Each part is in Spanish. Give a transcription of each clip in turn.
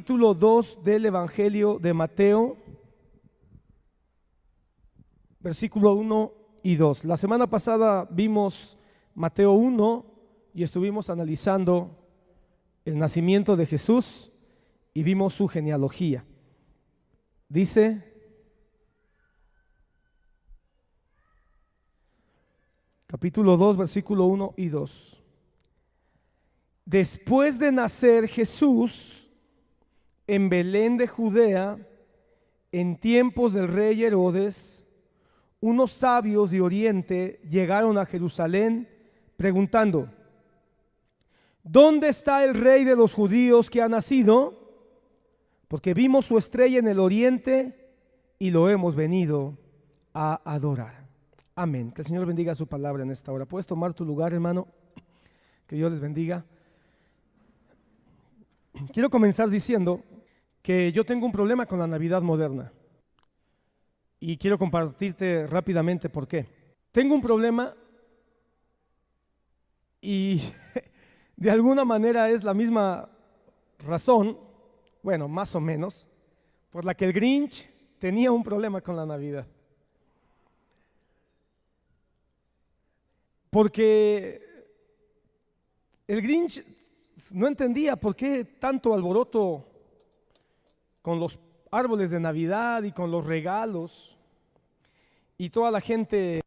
capítulo 2 del Evangelio de Mateo, versículo 1 y 2. La semana pasada vimos Mateo 1 y estuvimos analizando el nacimiento de Jesús y vimos su genealogía. Dice: capítulo 2, versículo 1 y 2. Después de nacer Jesús en Belén de Judea, en tiempos del rey Herodes, unos sabios de Oriente llegaron a Jerusalén preguntando: ¿dónde está el rey de los judíos que ha nacido? Porque vimos su estrella en el oriente y lo hemos venido a adorar. Amén. Que el Señor bendiga su palabra en esta hora. ¿Puedes tomar tu lugar, hermano? Que Dios les bendiga. Quiero comenzar diciendo que yo tengo un problema con la Navidad moderna y quiero compartirte rápidamente por qué. Tengo un problema y de alguna manera es la misma razón, bueno, más o menos, por la que el Grinch tenía un problema con la Navidad. Porque el Grinch no entendía por qué tanto alboroto con los árboles de Navidad y con los regalos y toda la gente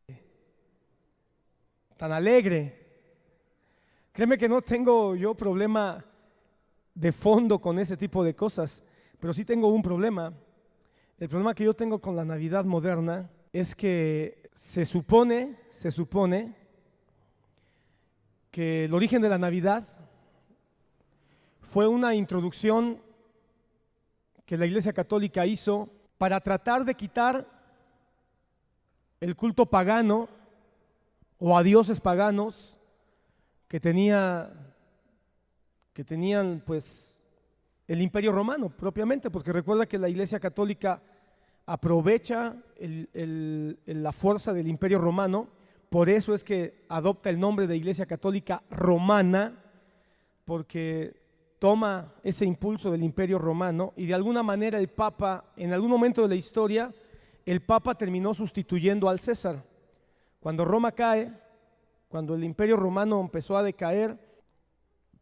tan alegre. Créeme que no tengo yo problema de fondo con ese tipo de cosas, pero sí tengo un problema. El problema que yo tengo con la Navidad moderna es que se supone que el origen de la Navidad fue una introducción que la Iglesia Católica hizo para tratar de quitar el culto pagano o a dioses paganos que tenían pues el Imperio Romano propiamente, porque recuerda que la Iglesia Católica aprovecha la fuerza del Imperio Romano. Por eso es que adopta el nombre de Iglesia Católica Romana, porque toma ese impulso del Imperio Romano y de alguna manera el Papa, en algún momento de la historia, el Papa terminó sustituyendo al César. Cuando Roma cae, cuando el Imperio Romano empezó a decaer,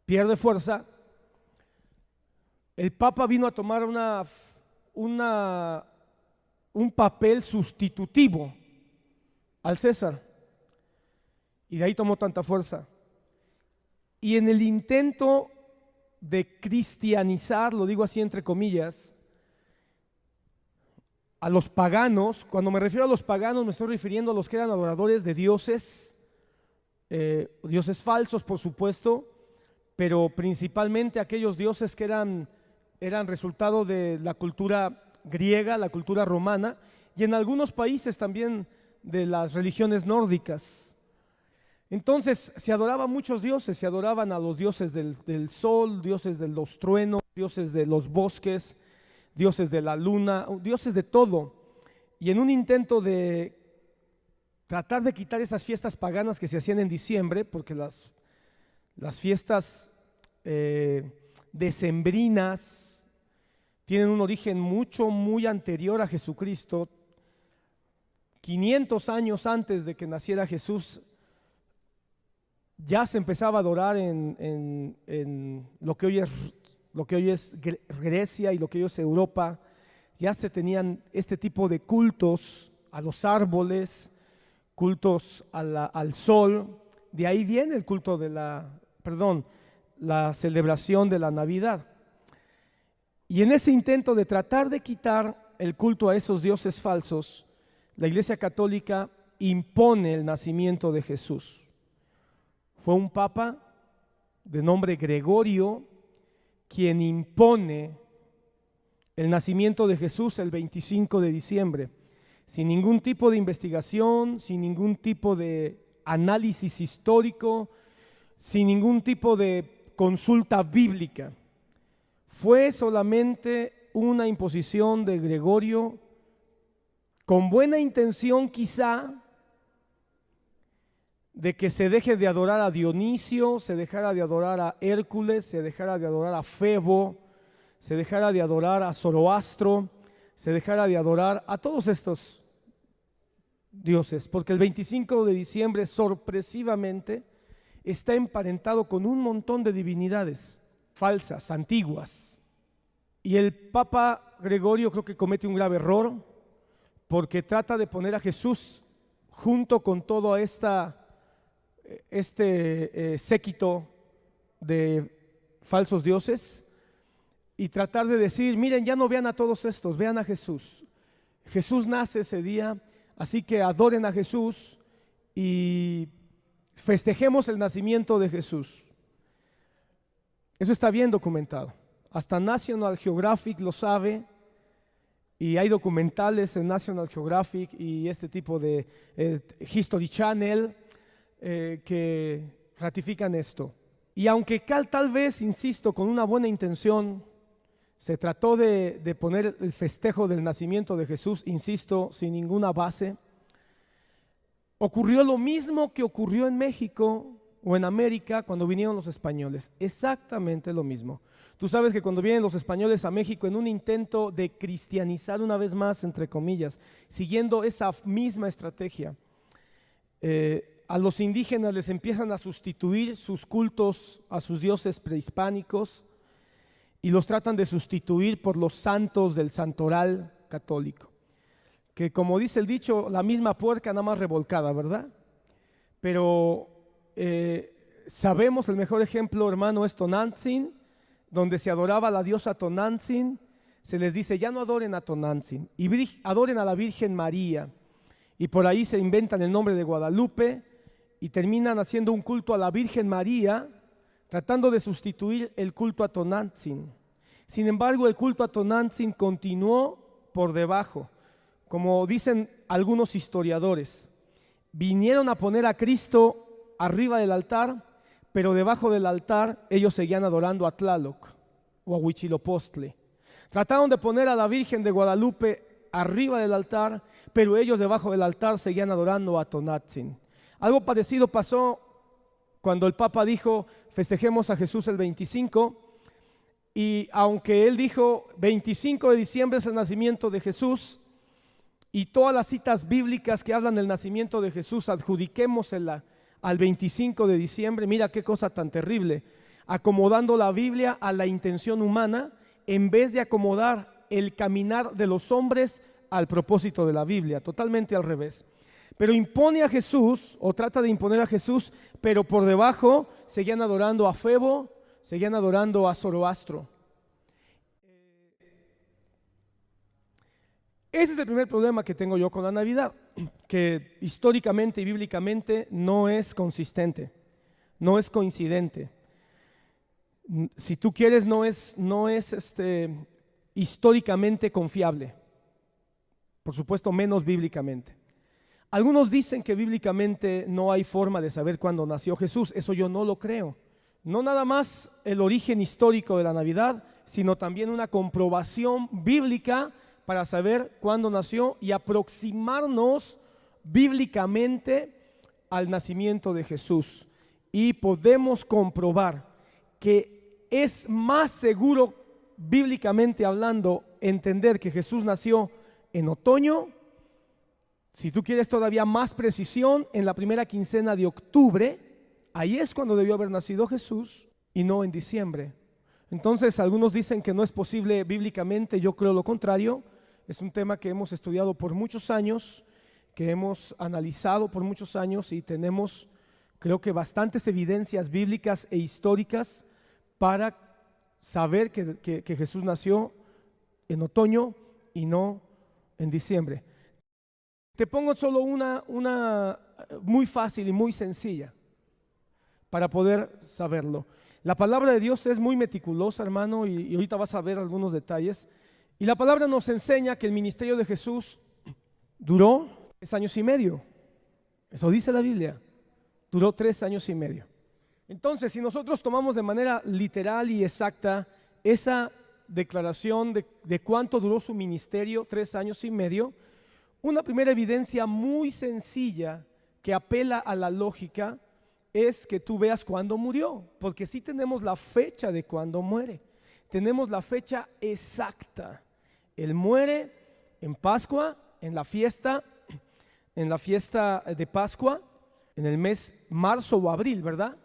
pierde fuerza, el Papa vino a tomar un papel sustitutivo al César y de ahí tomó tanta fuerza. Y en el intento de cristianizar, lo digo así entre comillas, a los paganos, cuando me refiero a los paganos me estoy refiriendo a los que eran adoradores de dioses, dioses falsos por supuesto, pero principalmente aquellos dioses que eran resultado de la cultura griega, la cultura romana y en algunos países también de las religiones nórdicas. Entonces se adoraban muchos dioses, se adoraban a los dioses del sol, dioses de los truenos, dioses de los bosques, dioses de la luna, dioses de todo. Y en un intento de tratar de quitar esas fiestas paganas que se hacían en diciembre, porque las fiestas decembrinas tienen un origen muy anterior a Jesucristo, 500 años antes de que naciera Jesús. Ya se empezaba a adorar en lo que hoy es Grecia y lo que hoy es Europa. Ya se tenían este tipo de cultos a los árboles, cultos al sol. De ahí viene el culto de la celebración de la Navidad. Y en ese intento de tratar de quitar el culto a esos dioses falsos, la Iglesia Católica impone el nacimiento de Jesús. Fue un papa de nombre Gregorio quien impone el nacimiento de Jesús el 25 de diciembre, sin ningún tipo de investigación, sin ningún tipo de análisis histórico, sin ningún tipo de consulta bíblica. Fue solamente una imposición de Gregorio con buena intención quizá, de que se deje de adorar a Dionisio, se dejara de adorar a Hércules, se dejara de adorar a Febo, se dejara de adorar a Zoroastro, se dejara de adorar a todos estos dioses, porque el 25 de diciembre sorpresivamente está emparentado con un montón de divinidades falsas, antiguas. Y el Papa Gregorio creo que comete un grave error porque trata de poner a Jesús junto con todo este séquito de falsos dioses y tratar de decir, miren, ya no vean a todos estos, vean a Jesús. Jesús nace ese día, así que adoren a Jesús y festejemos el nacimiento de Jesús. Eso está bien documentado. Hasta National Geographic lo sabe y hay documentales en National Geographic y este tipo de History Channel que ratifican esto. Y aunque tal vez, insisto, con una buena intención, se trató de poner el festejo del nacimiento de Jesús, insisto, sin ninguna base, ocurrió lo mismo que ocurrió en México o en América cuando vinieron los españoles, exactamente lo mismo. Tú sabes que cuando vienen los españoles a México en un intento de cristianizar una vez más, entre comillas, siguiendo esa misma estrategia, a los indígenas les empiezan a sustituir sus cultos a sus dioses prehispánicos y los tratan de sustituir por los santos del santoral católico, que como dice el dicho, la misma puerca nada más revolcada, ¿verdad? Pero sabemos el mejor ejemplo, hermano, es Tonantzin, donde se adoraba a la diosa Tonantzin. Se les dice, ya no adoren a Tonantzin, y adoren a la Virgen María. Y por ahí se inventan el nombre de Guadalupe y terminan haciendo un culto a la Virgen María, tratando de sustituir el culto a Tonantzin. Sin embargo, el culto a Tonantzin continuó por debajo. Como dicen algunos historiadores, vinieron a poner a Cristo arriba del altar, pero debajo del altar ellos seguían adorando a Tlaloc o a Huitzilopochtli. Trataron de poner a la Virgen de Guadalupe arriba del altar, pero ellos debajo del altar seguían adorando a Tonantzin. Algo parecido pasó cuando el Papa dijo, festejemos a Jesús el 25, y aunque él dijo 25 de diciembre es el nacimiento de Jesús, y todas las citas bíblicas que hablan del nacimiento de Jesús, adjudiquémosela al 25 de diciembre, mira qué cosa tan terrible, acomodando la Biblia a la intención humana, en vez de acomodar el caminar de los hombres al propósito de la Biblia, totalmente al revés. Pero impone a Jesús, o trata de imponer a Jesús, pero por debajo seguían adorando a Febo, seguían adorando a Zoroastro. Ese es el primer problema que tengo yo con la Navidad, que históricamente y bíblicamente no es consistente, no es coincidente. Si tú quieres, no es históricamente confiable, por supuesto menos bíblicamente. Algunos dicen que bíblicamente no hay forma de saber cuándo nació Jesús. Eso yo no lo creo. No nada más el origen histórico de la Navidad, sino también una comprobación bíblica para saber cuándo nació y aproximarnos bíblicamente al nacimiento de Jesús. Y podemos comprobar que es más seguro, bíblicamente hablando, entender que Jesús nació en otoño. Si tú quieres todavía más precisión, en la primera quincena de octubre, ahí es cuando debió haber nacido Jesús y no en diciembre. Entonces, algunos dicen que no es posible bíblicamente, yo creo lo contrario. Es un tema que hemos estudiado por muchos años, que hemos analizado por muchos años y tenemos, creo que bastantes evidencias bíblicas e históricas para saber que Jesús nació en otoño y no en diciembre. Te pongo solo una muy fácil y muy sencilla para poder saberlo. La palabra de Dios es muy meticulosa, hermano, y ahorita vas a ver algunos detalles. Y la palabra nos enseña que el ministerio de Jesús duró 3 años y medio. Eso dice la Biblia. Duró 3 años y medio. Entonces, si nosotros tomamos de manera literal y exacta esa declaración de cuánto duró su ministerio, 3 años y medio, una primera evidencia muy sencilla que apela a la lógica es que tú veas cuándo murió, porque sí tenemos la fecha de cuándo muere. tenemos la fecha exacta. Él muere en Pascua, en la fiesta de Pascua, en el mes marzo o abril, ¿verdad?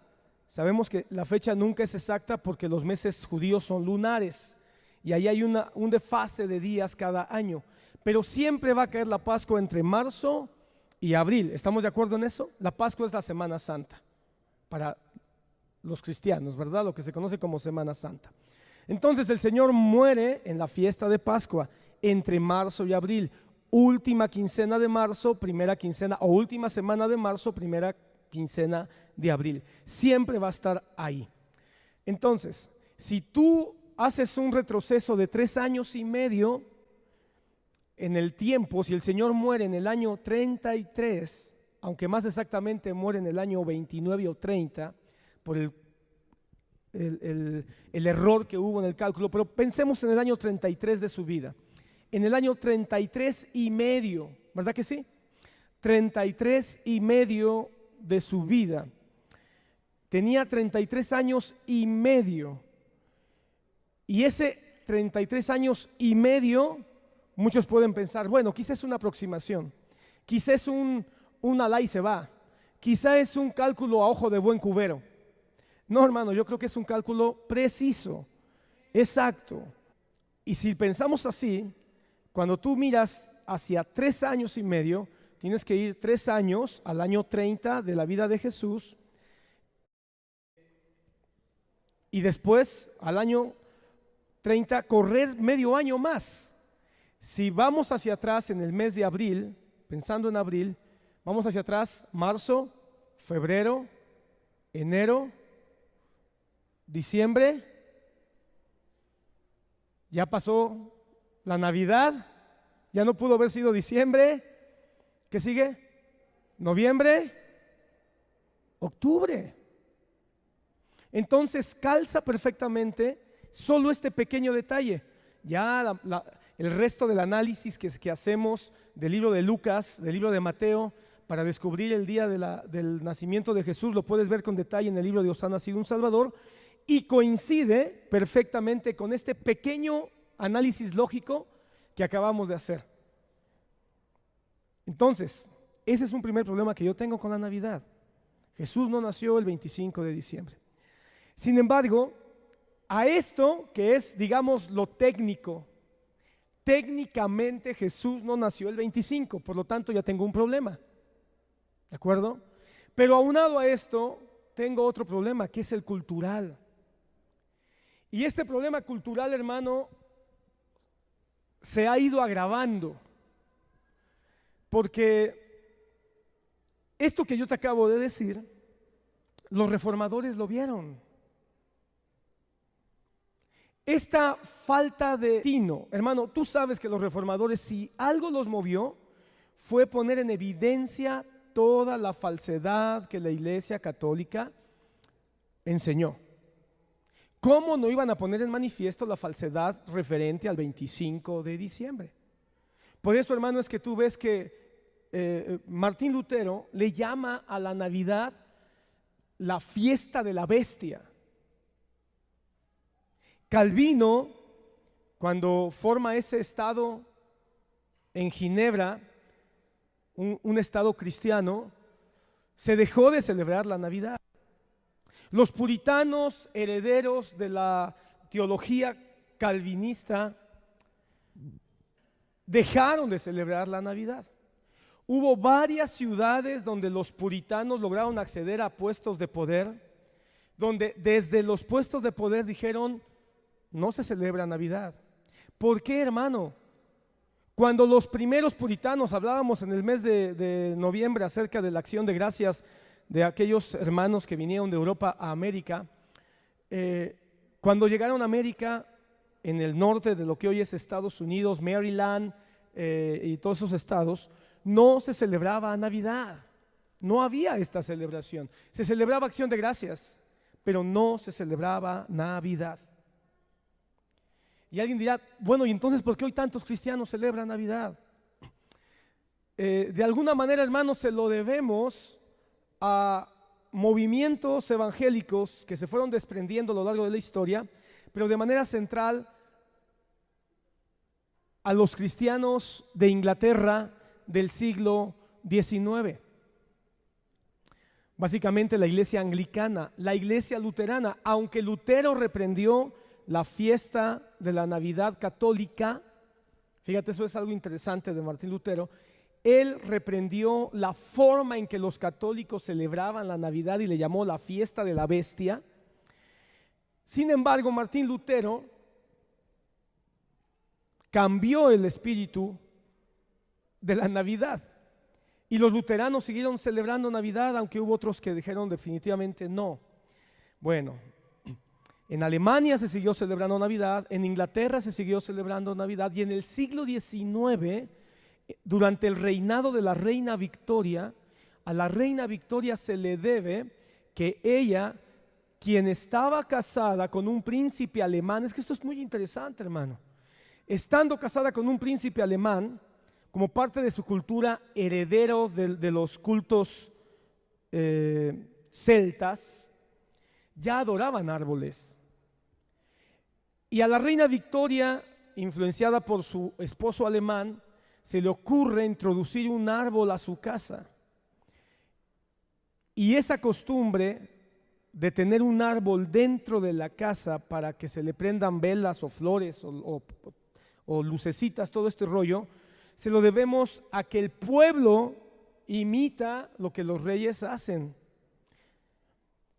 Sabemos que la fecha nunca es exacta porque los meses judíos son lunares y ahí hay un desfase de días cada año, pero siempre va a caer la Pascua entre marzo y abril. ¿Estamos de acuerdo en eso? La Pascua es la Semana Santa para los cristianos, ¿verdad? Lo que se conoce como Semana Santa. Entonces el Señor muere en la fiesta de Pascua entre marzo y abril, última quincena de marzo, primera quincena, o última semana de marzo, primera quincena de abril. Siempre va a estar ahí. Entonces, si tú haces un retroceso de 3 años y medio en el tiempo, si el Señor muere en el año 33, aunque más exactamente muere en el año 29 o 30, por el error que hubo en el cálculo, pero pensemos en el año 33 de su vida. En el año 33 y medio, ¿verdad que sí? 33 y medio de su vida. Tenía 33 años y medio. Y ese 33 años y medio, muchos pueden pensar, bueno, quizás es una aproximación, quizás es un alá y se va, quizás es un cálculo a ojo de buen cubero. No, hermano, yo creo que es un cálculo preciso, exacto. Y si pensamos así, cuando tú miras hacia 3 años y medio, tienes que ir 3 años al año 30 de la vida de Jesús y después al año 30 correr medio año más. Si vamos hacia atrás en el mes de abril, pensando en abril, vamos hacia atrás, marzo, febrero, enero, diciembre, ya pasó la Navidad, ya no pudo haber sido diciembre. ¿Qué sigue? Noviembre, octubre. Entonces calza perfectamente solo este pequeño detalle. Ya el resto del análisis que hacemos del libro de Lucas, del libro de Mateo, para descubrir el día del nacimiento de Jesús, lo puedes ver con detalle en el libro de Os ha nacido un Salvador, y coincide perfectamente con este pequeño análisis lógico que acabamos de hacer. Entonces, ese es un primer problema que yo tengo con la Navidad. Jesús no nació el 25 de diciembre. Sin embargo, a esto que es, digamos, lo técnico, técnicamente Jesús no nació el 25, por lo tanto ya tengo un problema. ¿De acuerdo? Pero aunado a esto, tengo otro problema, que es el cultural. Y este problema cultural, hermano, se ha ido agravando. Porque esto que yo te acabo de decir, los reformadores lo vieron. Esta falta de tino, hermano, tú sabes que los reformadores, si algo los movió, fue poner en evidencia toda la falsedad que la Iglesia Católica enseñó. ¿Cómo no iban a poner en manifiesto la falsedad referente al 25 de diciembre? Por eso, hermano, es que tú ves que Martín Lutero le llama a la Navidad la fiesta de la bestia. Calvino, cuando forma ese estado en Ginebra, un estado cristiano, se dejó de celebrar la Navidad. Los puritanos, herederos de la teología calvinista, dejaron de celebrar la Navidad. Hubo varias ciudades donde los puritanos lograron acceder a puestos de poder, donde desde los puestos de poder dijeron, no se celebra Navidad. ¿Por qué, hermano? Cuando los primeros puritanos, hablábamos en el mes de noviembre acerca de la acción de gracias de aquellos hermanos que vinieron de Europa a América, cuando llegaron a América, en el norte de lo que hoy es Estados Unidos, Maryland y todos esos estados, no se celebraba Navidad, no había esta celebración. Se celebraba acción de gracias, pero no se celebraba Navidad. Y alguien dirá, bueno, ¿y entonces por qué hoy tantos cristianos celebran Navidad? De alguna manera, hermanos, se lo debemos a movimientos evangélicos que se fueron desprendiendo a lo largo de la historia pero de manera central a los cristianos de Inglaterra del siglo XIX. Básicamente la iglesia anglicana, la iglesia luterana, aunque Lutero reprendió la fiesta de la Navidad católica, fíjate, eso es algo interesante de Martín Lutero, él reprendió la forma en que los católicos celebraban la Navidad y le llamó la fiesta de la bestia. Sin embargo, Martín Lutero cambió el espíritu de la Navidad. Y los luteranos siguieron celebrando Navidad, aunque hubo otros que dijeron definitivamente no. Bueno, en Alemania se siguió celebrando Navidad, en Inglaterra se siguió celebrando Navidad, y en el siglo XIX, durante el reinado de la reina Victoria, a la reina Victoria se le debe que ella, quien estaba casada con un príncipe alemán, es que esto es muy interesante, hermano, estando casada con un príncipe alemán, como parte de su cultura, heredero de los cultos celtas, ya adoraban árboles. Y a la reina Victoria, influenciada por su esposo alemán, se le ocurre introducir un árbol a su casa. Y esa costumbre de tener un árbol dentro de la casa para que se le prendan velas o flores o lucecitas, todo este rollo, se lo debemos a que el pueblo imita lo que los reyes hacen.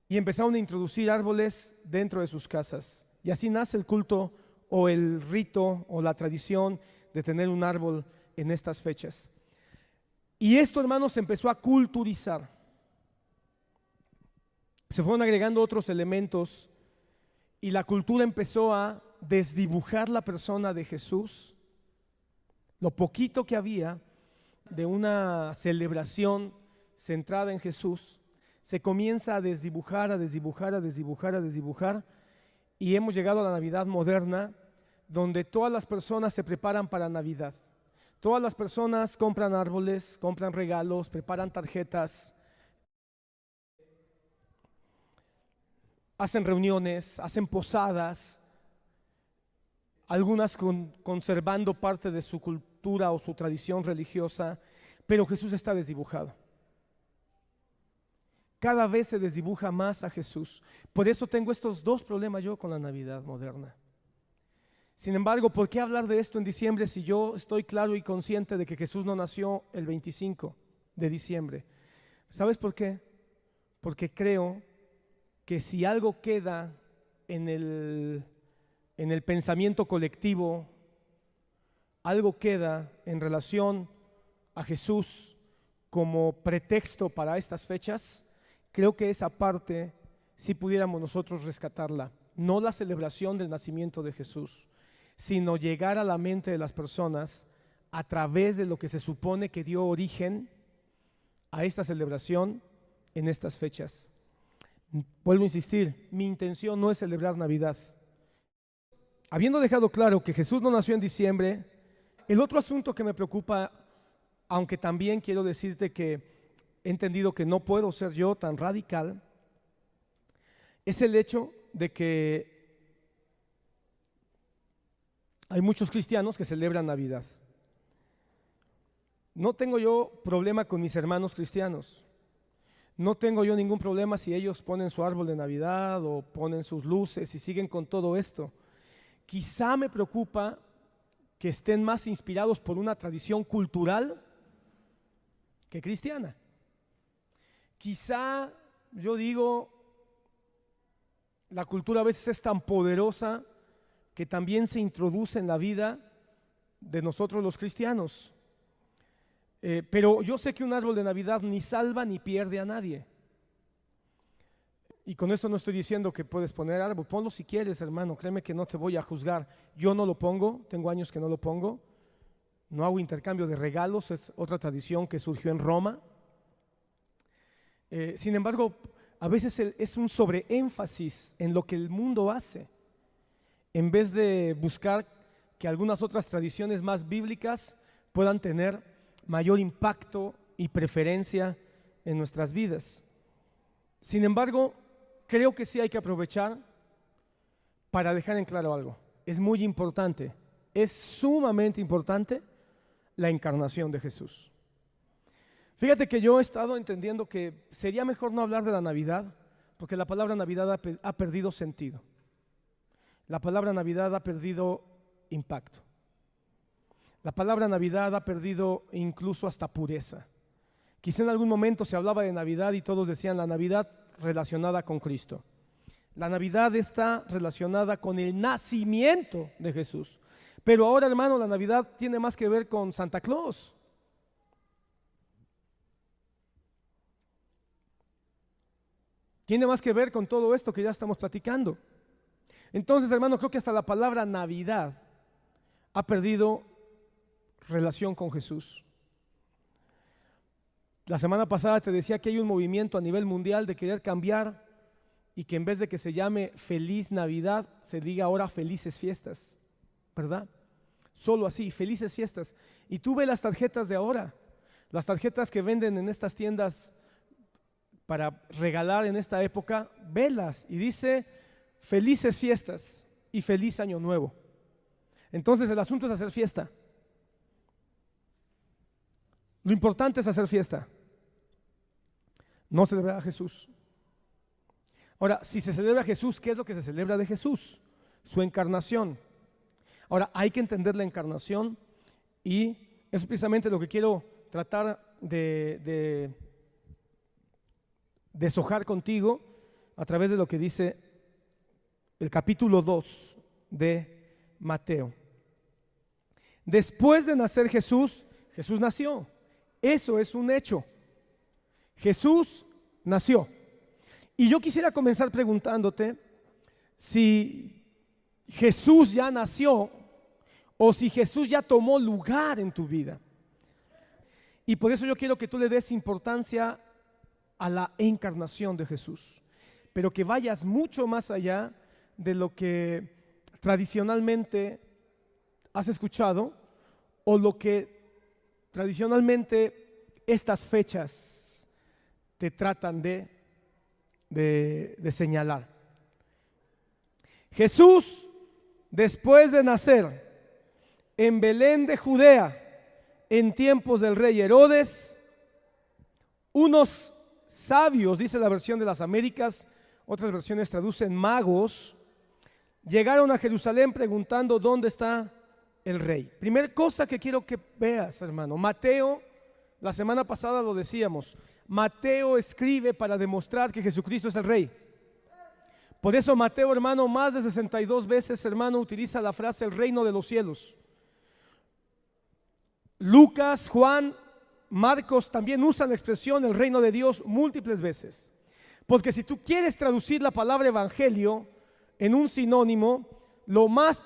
Y empezaron a introducir árboles dentro de sus casas. Y así nace el culto o el rito o la tradición de tener un árbol en estas fechas. Y esto, hermanos, se empezó a culturizar. Se fueron agregando otros elementos y la cultura empezó a desdibujar la persona de Jesús. Lo poquito que había de una celebración centrada en Jesús se comienza a desdibujar, a desdibujar, a desdibujar, a desdibujar, y hemos llegado a la Navidad moderna, donde todas las personas se preparan para Navidad. Todas las personas compran árboles, compran regalos, preparan tarjetas, hacen reuniones, hacen posadas, algunas conservando parte de su cultura o su tradición religiosa, pero Jesús está desdibujado. Cada vez se desdibuja más a Jesús. Por eso tengo estos dos problemas yo con la Navidad moderna. Sin embargo, ¿por qué hablar de esto en diciembre si yo estoy claro y consciente de que Jesús no nació el 25 de diciembre? ¿Sabes por qué? Porque creo que si algo queda en el pensamiento colectivo, algo queda en relación a Jesús como pretexto para estas fechas, creo que esa parte sí pudiéramos nosotros rescatarla. No la celebración del nacimiento de Jesús, sino llegar a la mente de las personas a través de lo que se supone que dio origen a esta celebración en estas fechas. Vuelvo a insistir, mi intención no es celebrar Navidad. Habiendo dejado claro que Jesús no nació en diciembre, el otro asunto que me preocupa, aunque también quiero decirte que he entendido que no puedo ser yo tan radical, es el hecho de que hay muchos cristianos que celebran Navidad. No tengo yo problema con mis hermanos cristianos. No tengo yo ningún problema si ellos ponen su árbol de Navidad o ponen sus luces y siguen con todo esto. Quizá me preocupa que estén más inspirados por una tradición cultural que cristiana. Quizá, yo digo, la cultura a veces es tan poderosa que también se introduce en la vida de nosotros los cristianos. Pero yo sé que un árbol de Navidad ni salva ni pierde a nadie. Y con esto no estoy diciendo que puedes poner árbol, ponlo si quieres, hermano, créeme que no te voy a juzgar. Yo no lo pongo, tengo años que no lo pongo, no hago intercambio de regalos, es otra tradición que surgió en Roma. Sin embargo, a veces es un sobreénfasis en lo que el mundo hace, en vez de buscar que algunas otras tradiciones más bíblicas puedan tener mayor impacto y preferencia en nuestras vidas. Sin embargo, creo que sí hay que aprovechar para dejar en claro algo. Es muy importante, es sumamente importante la encarnación de Jesús. Fíjate que yo he estado entendiendo que sería mejor no hablar de la Navidad, porque la palabra Navidad ha perdido sentido. La palabra Navidad ha perdido impacto. La palabra Navidad ha perdido incluso hasta pureza. Quizá en algún momento se hablaba de Navidad y todos decían la Navidad relacionada con Cristo. La Navidad está relacionada con el nacimiento de Jesús. Pero ahora, hermano, la Navidad tiene más que ver con Santa Claus. Tiene más que ver con todo esto que ya estamos platicando. Entonces, hermano, creo que hasta la palabra Navidad ha perdido relación con Jesús. La semana pasada te decía que hay un movimiento a nivel mundial de querer cambiar y que en vez de que se llame Feliz Navidad, se diga ahora Felices Fiestas, ¿verdad? Solo así, Felices Fiestas. Y tú ves las tarjetas de ahora, las tarjetas que venden en estas tiendas para regalar en esta época, velas y dice Felices Fiestas y Feliz Año Nuevo. Entonces el asunto es hacer fiesta. Lo importante es hacer fiesta, no celebrar a Jesús. Ahora, si se celebra a Jesús, ¿qué es lo que se celebra de Jesús? Su encarnación. Ahora, hay que entender la encarnación y eso es precisamente lo que quiero tratar de deshojar contigo a través de lo que dice el capítulo 2 de Mateo. Después de nacer Jesús, Jesús nació. Eso es un hecho. Jesús nació. Y yo quisiera comenzar preguntándote si Jesús ya nació o si Jesús ya tomó lugar en tu vida. Y por eso yo quiero que tú le des importancia a la encarnación de Jesús, pero que vayas mucho más allá de lo que tradicionalmente has escuchado o lo que tradicionalmente estas fechas te tratan de señalar. Jesús, después de nacer en Belén de Judea, en tiempos del rey Herodes, unos sabios, dice la versión de las Américas, otras versiones traducen magos, llegaron a Jerusalén preguntando dónde está el rey. Primera cosa que quiero que veas, hermano, Mateo, la semana pasada lo decíamos, Mateo escribe para demostrar que Jesucristo es el rey. Por eso Mateo, hermano, más de 62 veces, hermano, utiliza la frase el reino de los cielos. Lucas, Juan, Marcos también usan la expresión el reino de Dios múltiples veces. Porque si tú quieres traducir la palabra evangelio en un sinónimo, lo más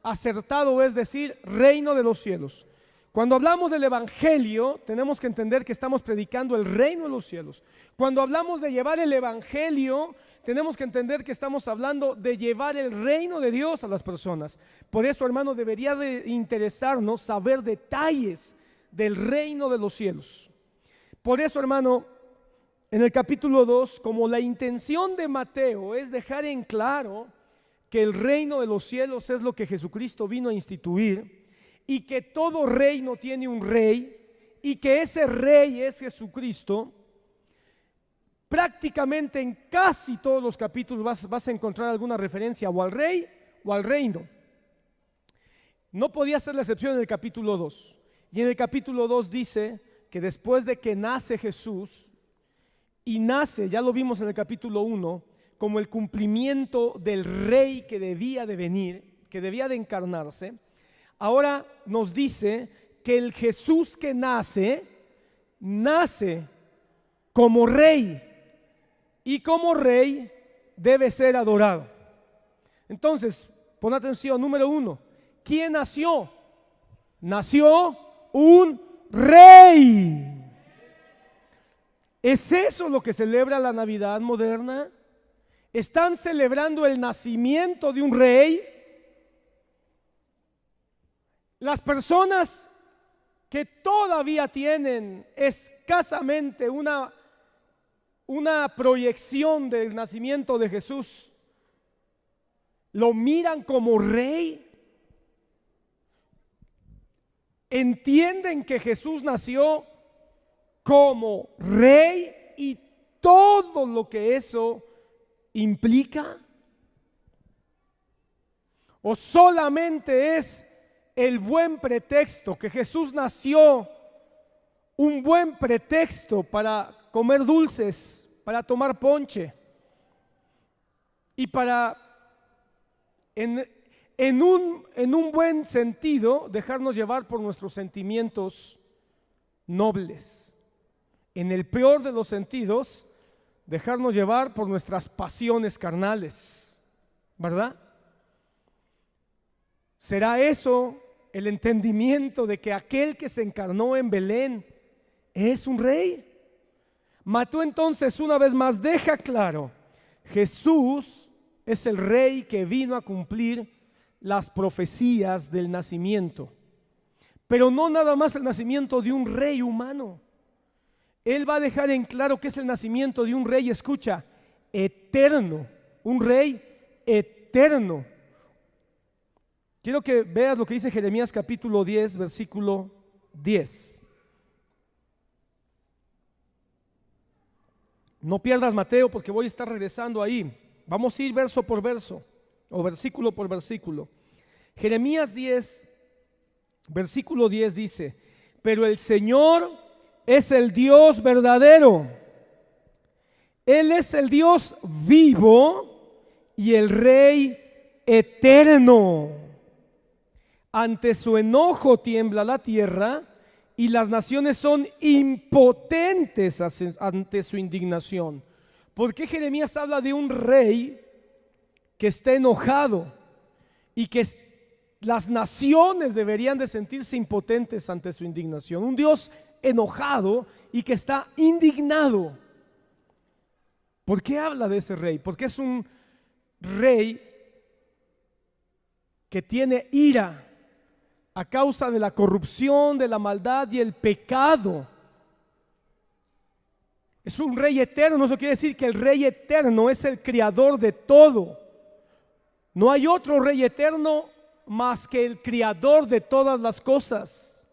acertado es decir reino de los cielos. Cuando hablamos del evangelio, tenemos que entender que estamos predicando el reino de los cielos. Cuando hablamos de llevar el evangelio, tenemos que entender que estamos hablando de llevar el reino de Dios a las personas. Por eso, hermano, debería de interesarnos saber detalles del reino de los cielos. Por eso, hermano, en el capítulo 2, como la intención de Mateo es dejar en claro que el reino de los cielos es lo que Jesucristo vino a instituir y que todo reino tiene un rey y que ese rey es Jesucristo, prácticamente en casi todos los capítulos vas a encontrar alguna referencia o al rey o al reino. No podía ser la excepción en el capítulo 2. Y en el capítulo 2 dice que después de que nace Jesús, y nace, ya lo vimos en el capítulo 1, como el cumplimiento del rey que debía de venir, que debía de encarnarse, ahora nos dice que el Jesús que nace como rey, y como rey debe ser adorado. Entonces, pon atención, número 1, ¿quién nació? Nació un rey. ¿Es eso lo que celebra la Navidad moderna? ¿Están celebrando el nacimiento de un rey? Las personas que todavía tienen escasamente una proyección del nacimiento de Jesús, lo miran como rey. Entienden que Jesús nació como rey y todo lo que eso implica. ¿O solamente es el buen pretexto, que Jesús nació, un buen pretexto para comer dulces, para tomar ponche y para en un buen sentido dejarnos llevar por nuestros sentimientos nobles? En el peor de los sentidos, dejarnos llevar por nuestras pasiones carnales, ¿verdad? ¿Será eso el entendimiento de que aquel que se encarnó en Belén es un rey? Mateo entonces una vez más deja claro: Jesús es el rey que vino a cumplir las profecías del nacimiento, pero no nada más el nacimiento de un rey humano. Él va a dejar en claro que es el nacimiento de un rey, escucha, eterno, un rey eterno. Quiero que veas lo que dice Jeremías capítulo 10, versículo 10. No pierdas Mateo, porque voy a estar regresando ahí. Vamos a ir verso por verso o versículo por versículo. Jeremías 10, versículo 10 dice: pero el Señor es el Dios verdadero. Él es el Dios vivo y el Rey eterno. Ante su enojo tiembla la tierra y las naciones son impotentes ante su indignación. ¿Por qué Jeremías habla de un rey que está enojado y que las naciones deberían de sentirse impotentes ante su indignación? Un Dios enojado y que está indignado. ¿Por qué habla de ese rey? Porque es un rey que tiene ira a causa de la corrupción, de la maldad y el pecado. Es un rey eterno. Eso quiere decir que el rey eterno es el creador de todo. No hay otro rey eterno más que el creador de todas las cosas.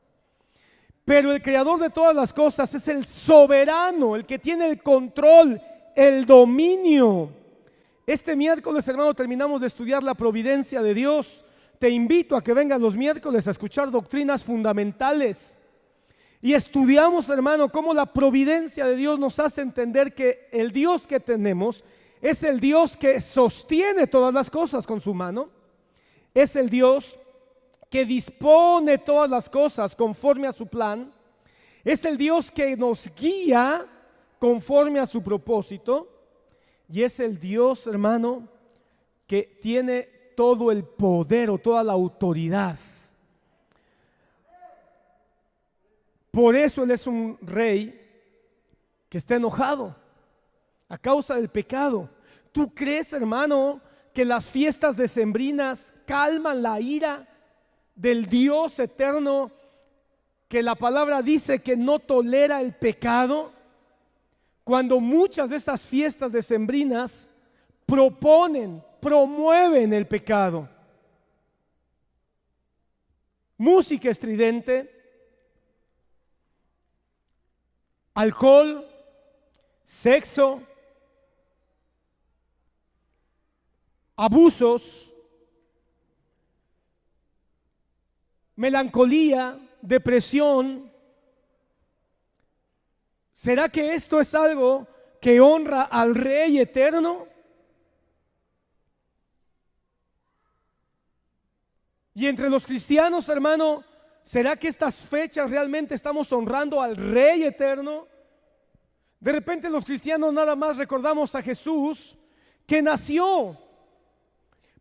Pero el creador de todas las cosas es el soberano, el que tiene el control, el dominio. Este miércoles, hermano, terminamos de estudiar la providencia de Dios. Te invito a que vengas los miércoles a escuchar doctrinas fundamentales. Y estudiamos, hermano, cómo la providencia de Dios nos hace entender que el Dios que tenemos es el Dios que sostiene todas las cosas con su mano. Es el Dios que dispone todas las cosas conforme a su plan. Es el Dios que nos guía conforme a su propósito. Y es el Dios, hermano, que tiene todo el poder o toda la autoridad. Por eso Él es un rey que está enojado a causa del pecado. ¿Tú crees, hermano, que las fiestas decembrinas calman la ira del Dios eterno, que la palabra dice que no tolera el pecado? Cuando muchas de estas fiestas decembrinas promueven el pecado. Música estridente, alcohol, sexo, abusos, melancolía, depresión. ¿Será que esto es algo que honra al Rey eterno? Y entre los cristianos, hermano, ¿será que estas fechas realmente estamos honrando al Rey eterno? De repente los cristianos nada más recordamos a Jesús que nació,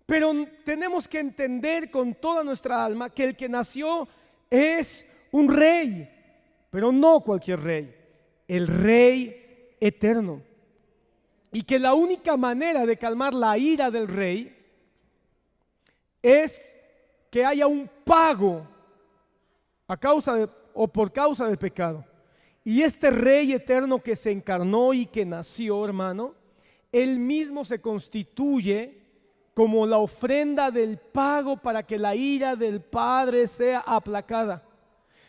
pero tenemos que entender con toda nuestra alma que el que nació es un rey, pero no cualquier rey, el Rey eterno. Y que la única manera de calmar la ira del rey es que haya un pago a causa o por causa del pecado. Y este Rey eterno que se encarnó y que nació, hermano, Él mismo se constituye como la ofrenda del pago para que la ira del Padre sea aplacada.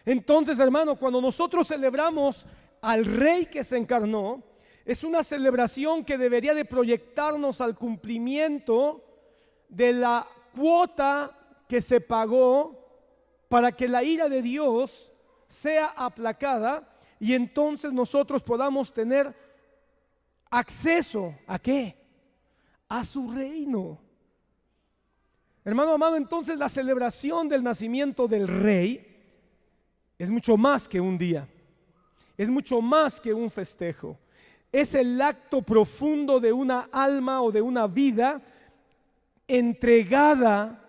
Entonces, hermano, cuando nosotros celebramos al Rey que se encarnó, es una celebración que debería de proyectarnos al cumplimiento de la cuota que se pagó para que la ira de Dios sea aplacada y entonces nosotros podamos tener acceso ¿a qué? A su reino. Hermano amado, entonces la celebración del nacimiento del Rey es mucho más que un día, es mucho más que un festejo. Es el acto profundo de una alma o de una vida entregada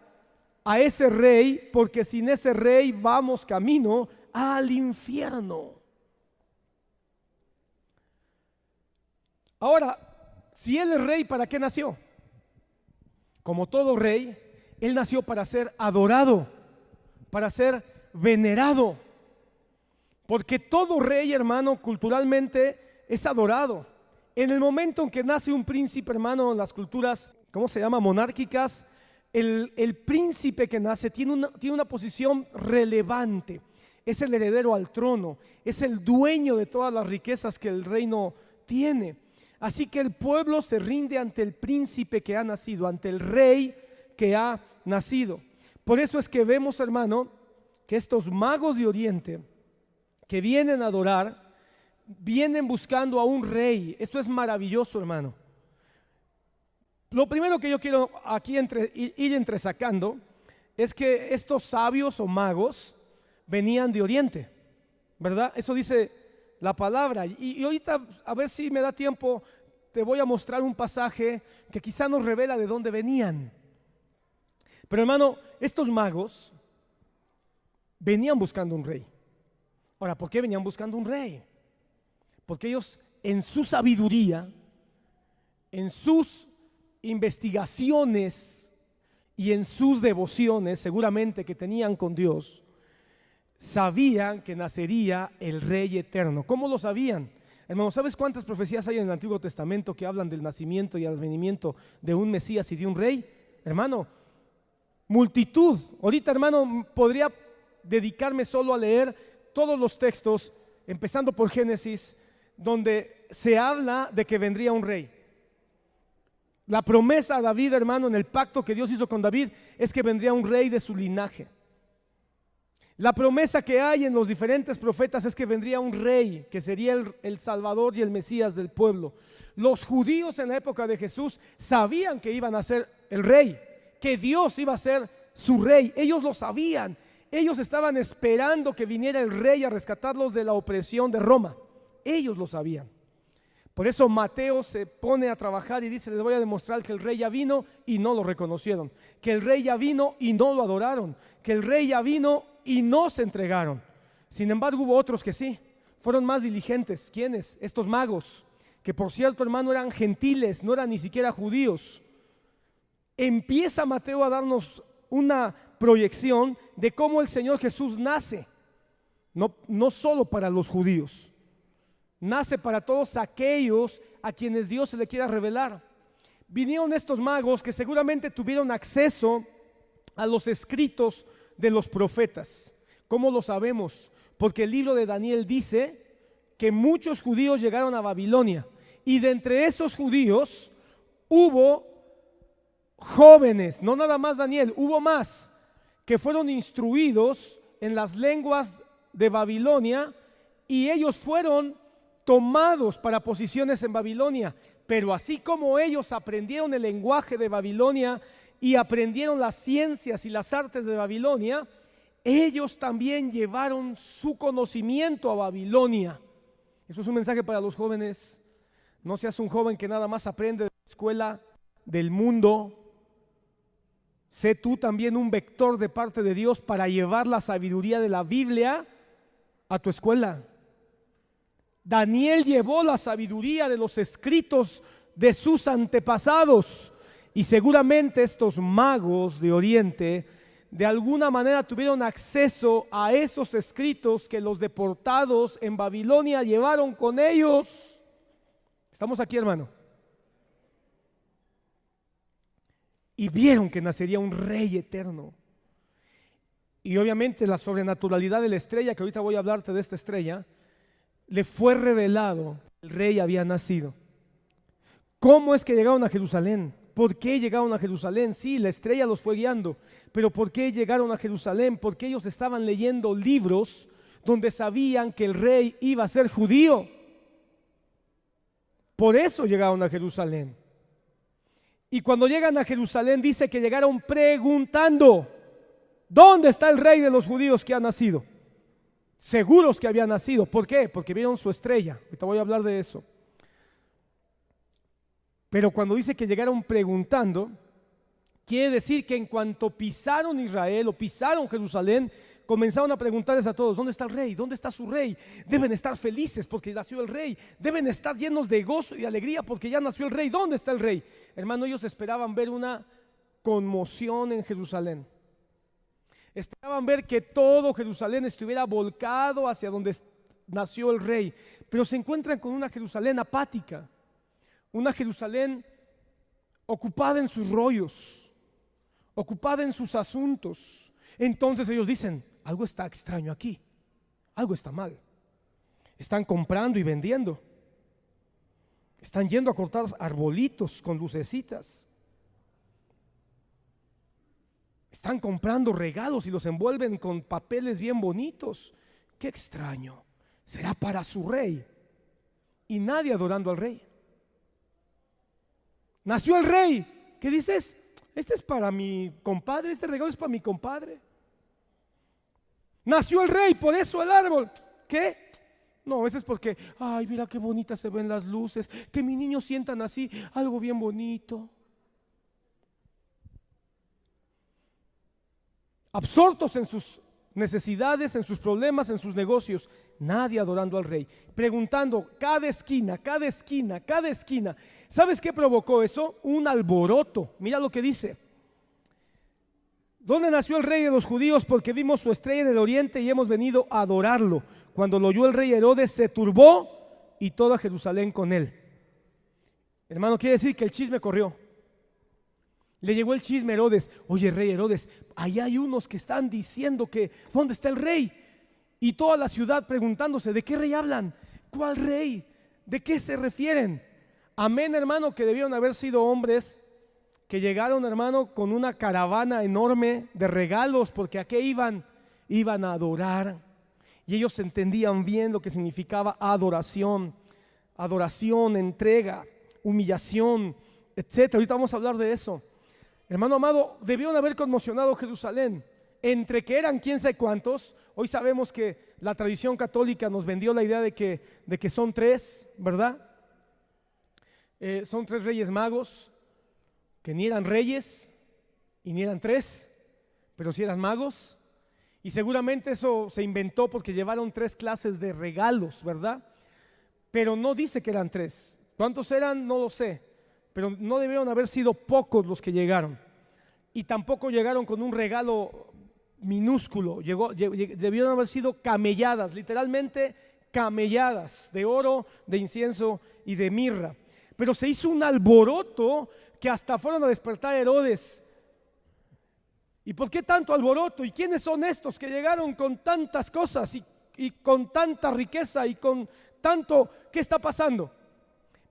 a ese Rey, porque sin ese Rey vamos camino al infierno. Ahora, si Él es Rey, ¿para qué nació? Como todo Rey, Él nació para ser adorado, para ser venerado. Porque todo rey, hermano, culturalmente es adorado. En el momento en que nace un príncipe, hermano, en las culturas, ¿cómo se llama? Monárquicas, el príncipe que nace tiene una posición relevante. Es el heredero al trono, es el dueño de todas las riquezas que el reino tiene. Así que el pueblo se rinde ante el príncipe que ha nacido, ante el rey que ha nacido. Por eso es que vemos, hermano, que estos magos de Oriente que vienen a adorar, vienen buscando a un rey. Esto es maravilloso, hermano. Lo primero que yo quiero aquí ir entresacando es que estos sabios o magos venían de Oriente, ¿verdad? Eso dice la palabra. Y ahorita, a ver si me da tiempo, te voy a mostrar un pasaje que quizá nos revela de dónde venían. Pero hermano, estos magos venían buscando un rey. Ahora, ¿por qué venían buscando un rey? Porque ellos en su sabiduría, en sus investigaciones y en sus devociones, seguramente que tenían con Dios, sabían que nacería el Rey eterno. ¿Cómo lo sabían? Hermano, ¿sabes cuántas profecías hay en el Antiguo Testamento que hablan del nacimiento y advenimiento de un Mesías y de un Rey? Hermano, multitud. Ahorita, hermano, podría dedicarme solo a leer todos los textos, empezando por Génesis, donde se habla de que vendría un rey. La promesa a David, hermano, en el pacto que Dios hizo con David, es que vendría un rey de su linaje. La promesa que hay en los diferentes profetas es que vendría un rey, que sería el Salvador y el Mesías del pueblo. Los judíos en la época de Jesús sabían que iban a ser el rey, que Dios iba a ser su rey. Ellos lo sabían. Ellos estaban esperando que viniera el rey a rescatarlos de la opresión de Roma. Ellos lo sabían. Por eso Mateo se pone a trabajar y dice: les voy a demostrar que el rey ya vino y no lo reconocieron, que el rey ya vino y no lo adoraron, que el rey ya vino y no se entregaron. Sin embargo, hubo otros que sí, fueron más diligentes. ¿Quiénes? Estos magos, que por cierto, hermano, eran gentiles, no eran ni siquiera judíos. Empieza Mateo a darnos una proyección de cómo el Señor Jesús nace, no solo para los judíos, nace para todos aquellos a quienes Dios se le quiera revelar. Vinieron estos magos que seguramente tuvieron acceso a los escritos de los profetas. ¿Cómo lo sabemos? Porque el libro de Daniel dice que muchos judíos llegaron a Babilonia y de entre esos judíos hubo jóvenes, no nada más Daniel, hubo más que fueron instruidos en las lenguas de Babilonia y ellos fueron tomados para posiciones en Babilonia. Pero así como ellos aprendieron el lenguaje de Babilonia y aprendieron las ciencias y las artes de Babilonia, ellos también llevaron su conocimiento a Babilonia. Eso es un mensaje para los jóvenes. No seas un joven que nada más aprende de la escuela del mundo. Sé tú también un vector de parte de Dios para llevar la sabiduría de la Biblia a tu escuela. Daniel llevó la sabiduría de los escritos de sus antepasados y seguramente estos magos de Oriente de alguna manera tuvieron acceso a esos escritos que los deportados en Babilonia llevaron con ellos. Estamos aquí, hermano. y vieron que nacería un rey eterno. Y obviamente la sobrenaturalidad de la estrella, que ahorita voy a hablarte de esta estrella, le fue revelado, el rey había nacido. ¿Cómo es que llegaron a Jerusalén? ¿Por qué llegaron a Jerusalén? Sí, la estrella los fue guiando, pero ¿por qué llegaron a Jerusalén? Porque ellos estaban leyendo libros donde sabían que el rey iba a ser judío. Por eso llegaron a Jerusalén. Y cuando llegan a Jerusalén dice que llegaron preguntando: ¿dónde está el rey de los judíos que ha nacido? Seguros que había nacido. ¿Por qué? Porque vieron su estrella. Ahorita voy a hablar de eso. Pero cuando dice que llegaron preguntando, quiere decir que en cuanto pisaron Israel o pisaron Jerusalén, comenzaron a preguntarles a todos: ¿dónde está el rey? ¿Dónde está su rey? Deben estar felices porque nació el rey. Deben estar llenos de gozo y de alegría porque ya nació el rey. ¿Dónde está el rey? Hermano, ellos esperaban ver una conmoción en Jerusalén. Esperaban ver que todo Jerusalén estuviera volcado hacia donde nació el rey. Pero se encuentran con una Jerusalén apática, una Jerusalén ocupada en sus rollos, ocupada en sus asuntos. Entonces ellos dicen: algo está extraño aquí, algo está mal. Están comprando y vendiendo, están yendo a cortar arbolitos con lucecitas, están comprando regalos y los envuelven con papeles bien bonitos. Qué extraño, será para su rey. Y nadie adorando al rey. Nació el rey. ¿Qué dices? Este es para mi compadre, este regalo es para mi compadre. Nació el rey, por eso el árbol. ¿Qué? No, ese es porque, ay, mira qué bonitas se ven las luces, que mis niños sientan así, algo bien bonito. Absortos en sus necesidades, en sus problemas, en sus negocios, nadie adorando al rey, preguntando cada esquina, cada esquina, cada esquina. ¿Sabes qué provocó eso? Un alboroto. Mira lo que dice: ¿dónde nació el rey de los judíos? Porque vimos su estrella en el oriente y hemos venido a adorarlo. Cuando lo oyó el rey Herodes, se turbó y toda Jerusalén con él. Hermano, quiere decir que el chisme corrió. Le llegó el chisme a Herodes: oye, rey Herodes, ahí hay unos que están diciendo que ¿dónde está el rey? Y toda la ciudad preguntándose: ¿de qué rey hablan? ¿Cuál rey? ¿De qué se refieren? Amén, hermano, que debieron haber sido hombres que llegaron, hermano, con una caravana enorme de regalos, porque ¿a qué iban? Iban a adorar. Y ellos entendían bien lo que significaba adoración, adoración, entrega, humillación, etcétera. Ahorita vamos a hablar de eso. Hermano amado, debieron haber conmocionado Jerusalén, entre que eran quién sabe cuántos. Hoy sabemos que la tradición católica nos vendió la idea de que son tres, ¿verdad? Son tres reyes magos, que ni eran reyes y ni eran tres, pero sí eran magos. Y seguramente eso se inventó porque llevaron tres clases de regalos, ¿verdad? Pero no dice que eran tres. ¿Cuántos eran? No lo sé. Pero no debieron haber sido pocos los que llegaron. Y tampoco llegaron con un regalo minúsculo. Debieron haber sido camelladas, literalmente camelladas, de oro, de incienso y de mirra. Pero se hizo un alboroto que hasta fueron a despertar a Herodes. ¿Y por qué tanto alboroto? ¿Y quiénes son estos que llegaron con tantas cosas y con tanta riqueza y con tanto? ¿Qué está pasando?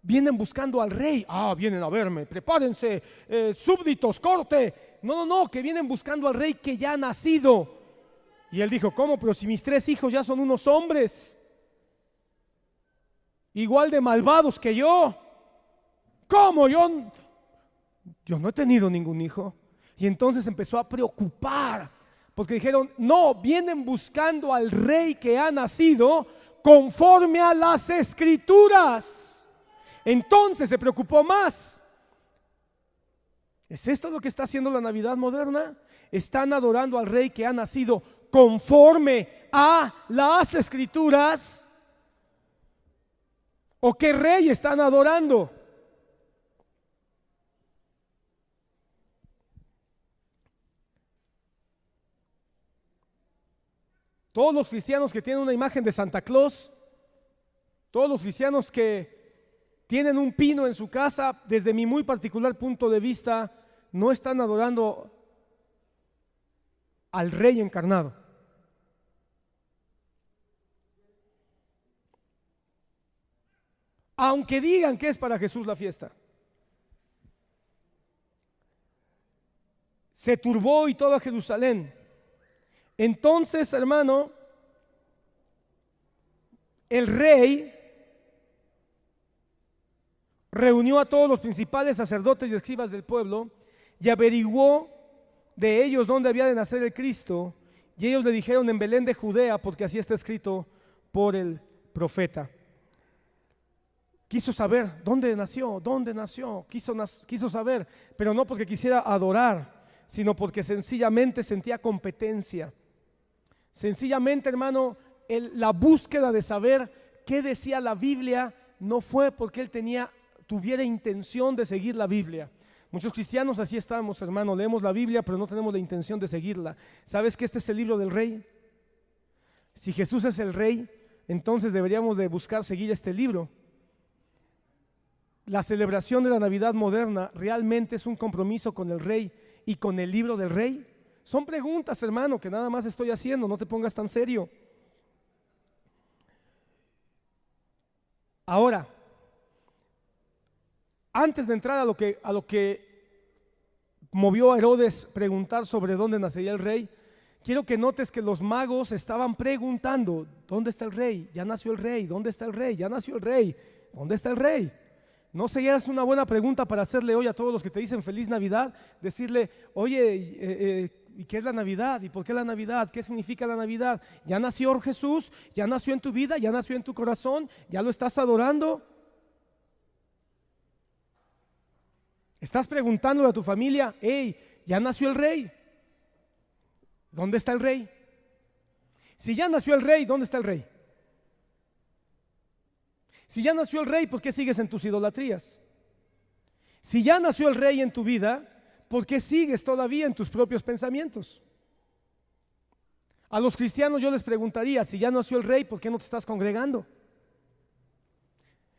Vienen buscando al rey. Vienen a verme, prepárense, súbditos, corte. No, que vienen buscando al rey que ya ha nacido. Y él dijo: ¿cómo? Pero si mis tres hijos ya son unos hombres, igual de malvados que yo. ¿Cómo? Yo no he tenido ningún hijo. Y entonces empezó a preocupar, porque dijeron: no, vienen buscando al rey que ha nacido conforme a las escrituras. Entonces se preocupó más. ¿Es esto lo que está haciendo la Navidad moderna? Están adorando al rey que ha nacido conforme a las escrituras. ¿O qué rey están adorando? Todos los cristianos que tienen una imagen de Santa Claus, todos los cristianos que tienen un pino en su casa, desde mi muy particular punto de vista, no están adorando al Rey encarnado. Aunque digan que es para Jesús la fiesta. Se turbó y toda Jerusalén. Entonces, hermano, el rey reunió a todos los principales sacerdotes y escribas del pueblo y averiguó de ellos dónde había de nacer el Cristo. Y ellos le dijeron: en Belén de Judea, porque así está escrito por el profeta. Quiso saber dónde nació, quiso saber, pero no porque quisiera adorar, sino porque sencillamente sentía competencia. Sencillamente, hermano, la búsqueda de saber qué decía la Biblia no fue porque él tuviera intención de seguir la Biblia. Muchos cristianos así estamos, hermano, leemos la Biblia pero no tenemos la intención de seguirla. ¿Sabes que este es el libro del Rey? Si Jesús es el Rey, entonces deberíamos de buscar seguir este libro. La celebración de la Navidad moderna realmente es un compromiso con el Rey y con el libro del Rey. Son preguntas, hermano, que nada más estoy haciendo, no te pongas tan serio. Ahora, antes de entrar a lo que movió a Herodes preguntar sobre dónde nacería el rey, quiero que notes que los magos estaban preguntando: ¿dónde está el rey? Ya nació el rey. ¿Dónde está el rey? Ya nació el rey. ¿Dónde está el rey? ¿No sería una buena pregunta para hacerle hoy a todos los que te dicen feliz Navidad? Decirle: oye, ¿y qué es la Navidad? ¿Y por qué la Navidad? ¿Qué significa la Navidad? ¿Ya nació Jesús? ¿Ya nació en tu vida? ¿Ya nació en tu corazón? ¿Ya lo estás adorando? ¿Estás preguntándole a tu familia: hey, ya nació el rey? ¿Dónde está el rey? Si ya nació el rey, ¿dónde está el rey? Si ya nació el rey, ¿por qué sigues en tus idolatrías? Si ya nació el rey en tu vida, ¿por qué sigues todavía en tus propios pensamientos? A los cristianos yo les preguntaría: si ya nació el rey, ¿por qué no te estás congregando?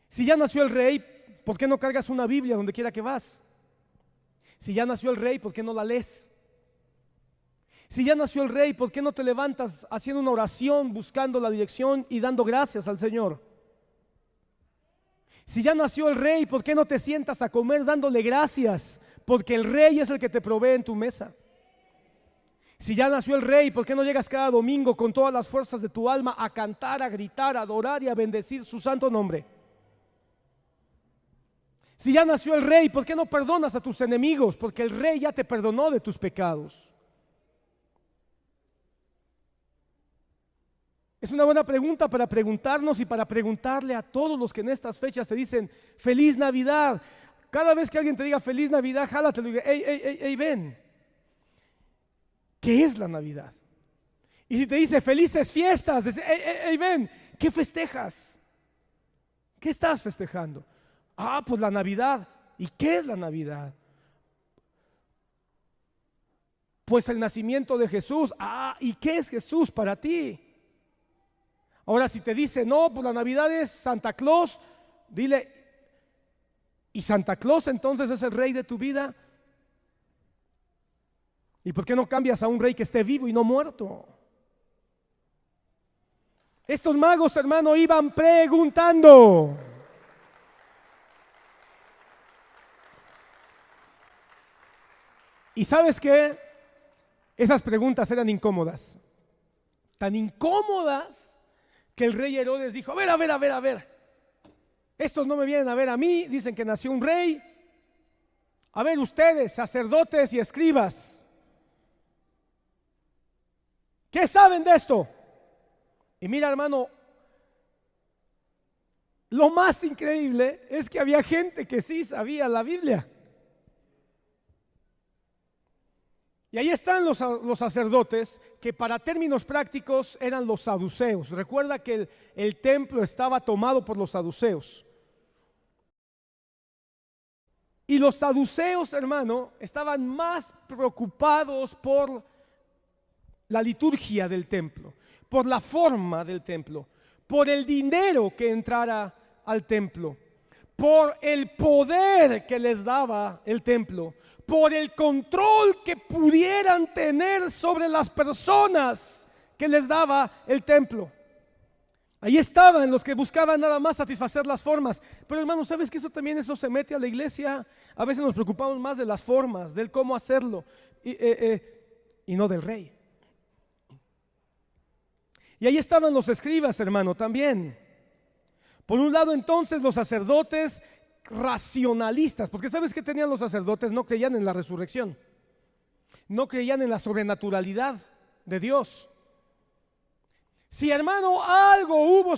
Si ya nació el rey, ¿por qué no cargas una Biblia donde quiera que vas? Si ya nació el rey, ¿por qué no la lees? Si ya nació el rey, ¿por qué no te levantas haciendo una oración, buscando la dirección y dando gracias al Señor? Si ya nació el rey, ¿por qué no te sientas a comer dándole gracias? Porque el rey es el que te provee en tu mesa. Si ya nació el rey, ¿por qué no llegas cada domingo con todas las fuerzas de tu alma a cantar, a gritar, a adorar y a bendecir su santo nombre? Si ya nació el rey, ¿por qué no perdonas a tus enemigos? Porque el rey ya te perdonó de tus pecados. Es una buena pregunta para preguntarnos y para preguntarle a todos los que en estas fechas te dicen feliz Navidad. Cada vez que alguien te diga feliz Navidad, jálatelo y diga: hey, ven. ¿Qué es la Navidad? Y si te dice felices fiestas, dice: hey, ven, ¿qué festejas? ¿Qué estás festejando? Pues la Navidad. ¿Y qué es la Navidad? Pues el nacimiento de Jesús. ¿Y qué es Jesús para ti? Ahora, si te dice: no, pues la Navidad es Santa Claus, dile: ¿y Santa Claus entonces es el rey de tu vida? ¿Y por qué no cambias a un rey que esté vivo y no muerto? Estos magos, hermano, iban preguntando. ¿Y sabes qué? Esas preguntas eran incómodas. Tan incómodas que el rey Herodes dijo: a ver. Estos no me vienen a ver a mí, dicen que nació un rey. A ver ustedes, sacerdotes y escribas, ¿qué saben de esto? Y mira, hermano, lo más increíble es que había gente que sí sabía la Biblia. Y ahí están los sacerdotes, que para términos prácticos eran los saduceos. Recuerda que el templo estaba tomado por los saduceos. Y los saduceos, hermano, estaban más preocupados por la liturgia del templo, por la forma del templo, por el dinero que entrara al templo, por el poder que les daba el templo, por el control que pudieran tener sobre las personas que les daba el templo. Ahí estaban los que buscaban nada más satisfacer las formas. Pero hermano, ¿sabes que eso se mete a la iglesia? A veces nos preocupamos más de las formas, del cómo hacerlo, y no del rey. Y ahí estaban los escribas, hermano, también. Por un lado, entonces, los sacerdotes racionalistas, porque ¿sabes qué tenían los sacerdotes? No creían en la resurrección, no creían en la sobrenaturalidad de Dios. Si, hermano, algo hubo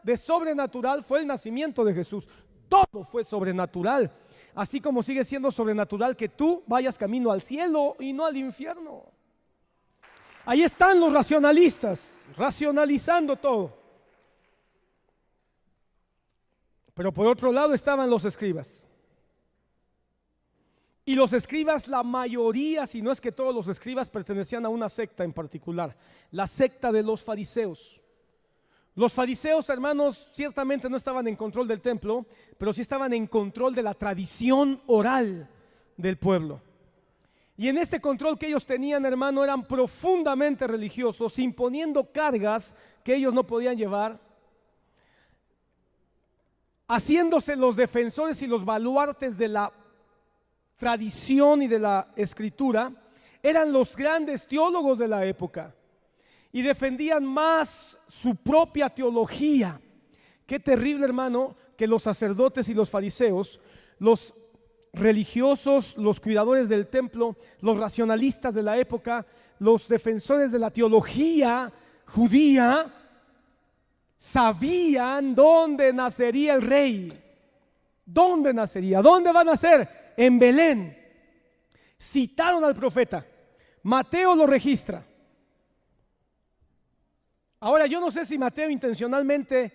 de sobrenatural fue el nacimiento de Jesús. Todo fue sobrenatural, así como sigue siendo sobrenatural que tú vayas camino al cielo y no al infierno. Ahí están los racionalistas, racionalizando todo. Pero por otro lado estaban los escribas. Y los escribas, la mayoría, si no es que todos los escribas, pertenecían a una secta en particular, la secta de los fariseos. Los fariseos, hermanos, ciertamente no estaban en control del templo, pero sí estaban en control de la tradición oral del pueblo. Y en este control que ellos tenían, hermano, eran profundamente religiosos, imponiendo cargas que ellos no podían llevar, haciéndose los defensores y los baluartes de la tradición y de la escritura. Eran los grandes teólogos de la época y defendían más su propia teología. Qué terrible, hermano, que los sacerdotes y los fariseos, los religiosos, los cuidadores del templo, los racionalistas de la época, los defensores de la teología judía, sabían dónde nacería el rey. ¿Dónde nacería? ¿Dónde va a nacer? En Belén. Citaron al profeta. Mateo lo registra. Ahora, yo no sé si Mateo intencionalmente,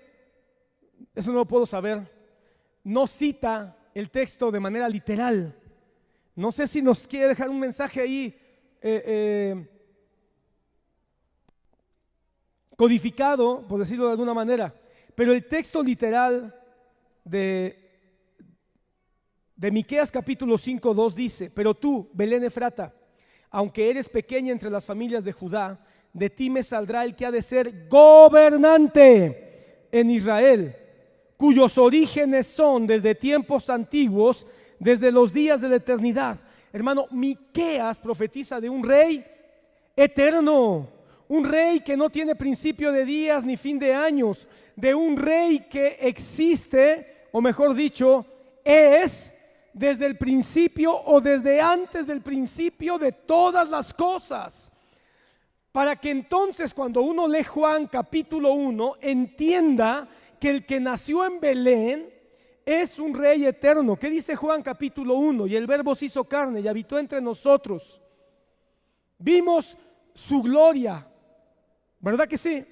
eso no lo puedo saber, no cita el texto de manera literal. No sé si nos quiere dejar un mensaje ahí codificado, por decirlo de alguna manera, pero el texto literal de Miqueas capítulo 5:2 dice: pero tú, Belén Efrata, aunque eres pequeña entre las familias de Judá, de ti me saldrá el que ha de ser gobernante en Israel, cuyos orígenes son desde tiempos antiguos, desde los días de la eternidad. Hermano, Miqueas profetiza de un rey eterno, un rey que no tiene principio de días ni fin de años, de un rey que existe, o mejor dicho, es desde el principio o desde antes del principio de todas las cosas. Para que entonces cuando uno lee Juan capítulo 1, entienda que el que nació en Belén es un rey eterno. ¿Qué dice Juan capítulo 1? Y el verbo se hizo carne y habitó entre nosotros. Vimos su gloria, ¿verdad que sí?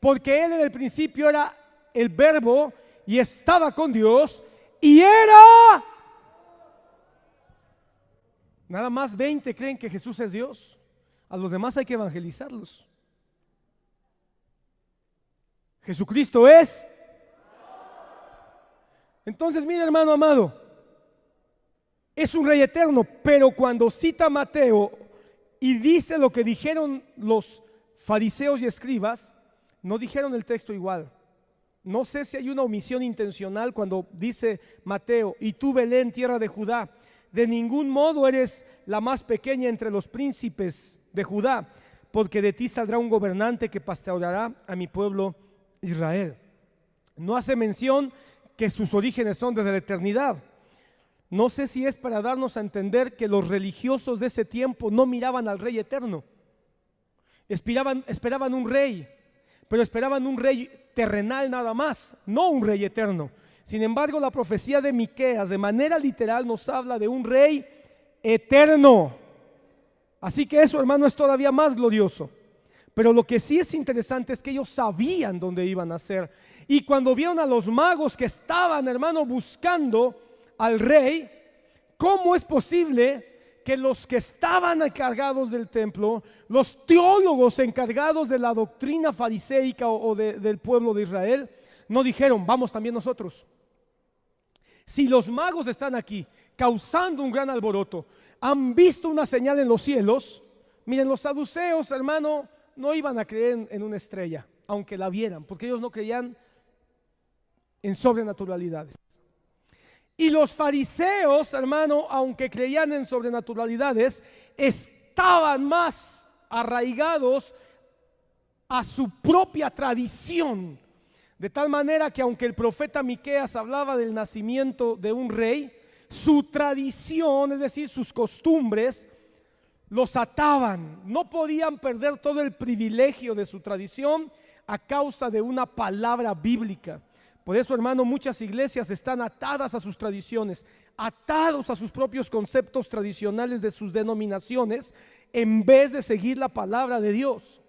Porque él en el principio era el verbo y estaba con Dios y era... Nada más 20 creen que Jesús es Dios. A los demás hay que evangelizarlos. Jesucristo es. Entonces, mira, hermano amado, es un rey eterno, pero cuando cita Mateo y dice lo que dijeron los fariseos y escribas, no dijeron el texto igual. No sé si hay una omisión intencional cuando dice Mateo: y tú, Belén, tierra de Judá, de ningún modo eres la más pequeña entre los príncipes de Judá, porque de ti saldrá un gobernante que pastoreará a mi pueblo Israel. No hace mención que sus orígenes son desde la eternidad. No sé si es para darnos a entender que los religiosos de ese tiempo no miraban al rey eterno. Esperaban un rey, pero esperaban un rey terrenal nada más, no un rey eterno. Sin embargo, la profecía de Miqueas de manera literal nos habla de un rey eterno. Así que eso, hermano, es todavía más glorioso. Pero lo que sí es interesante es que ellos sabían dónde iban a ser. Y cuando vieron a los magos que estaban, hermano, buscando al rey, ¿cómo es posible que los que estaban encargados del templo, los teólogos encargados de la doctrina fariseica o del pueblo de Israel, no dijeron: vamos también nosotros? Si los magos están aquí causando un gran alboroto, han visto una señal en los cielos. Miren, los saduceos, hermano, no iban a creer en una estrella, aunque la vieran, porque ellos no creían en sobrenaturalidades. Y los fariseos, hermano, aunque creían en sobrenaturalidades, estaban más arraigados a su propia tradición. De tal manera que aunque el profeta Miqueas hablaba del nacimiento de un rey, su tradición, es decir, sus costumbres, los ataban. No podían perder todo el privilegio de su tradición a causa de una palabra bíblica. Por eso, hermano, muchas iglesias están atadas a sus tradiciones, atados a sus propios conceptos tradicionales de sus denominaciones, en vez de seguir la palabra de Dios.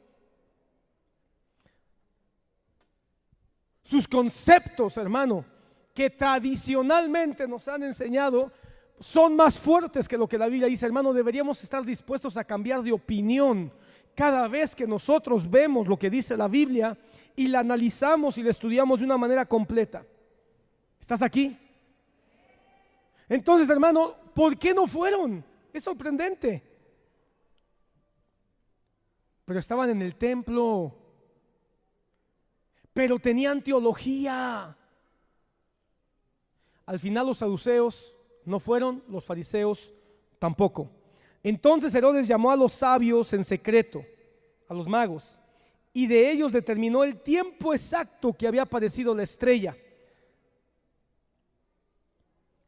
Sus conceptos, hermano, que tradicionalmente nos han enseñado, son más fuertes que lo que la Biblia dice. Hermano, deberíamos estar dispuestos a cambiar de opinión cada vez que nosotros vemos lo que dice la Biblia y la analizamos y la estudiamos de una manera completa. ¿Estás aquí? Entonces, hermano, ¿por qué no fueron? Es sorprendente. Pero estaban en el templo, pero tenían teología. Al final los saduceos no fueron, los fariseos tampoco. Entonces Herodes llamó a los sabios en secreto, a los magos, y de ellos determinó el tiempo exacto que había aparecido la estrella.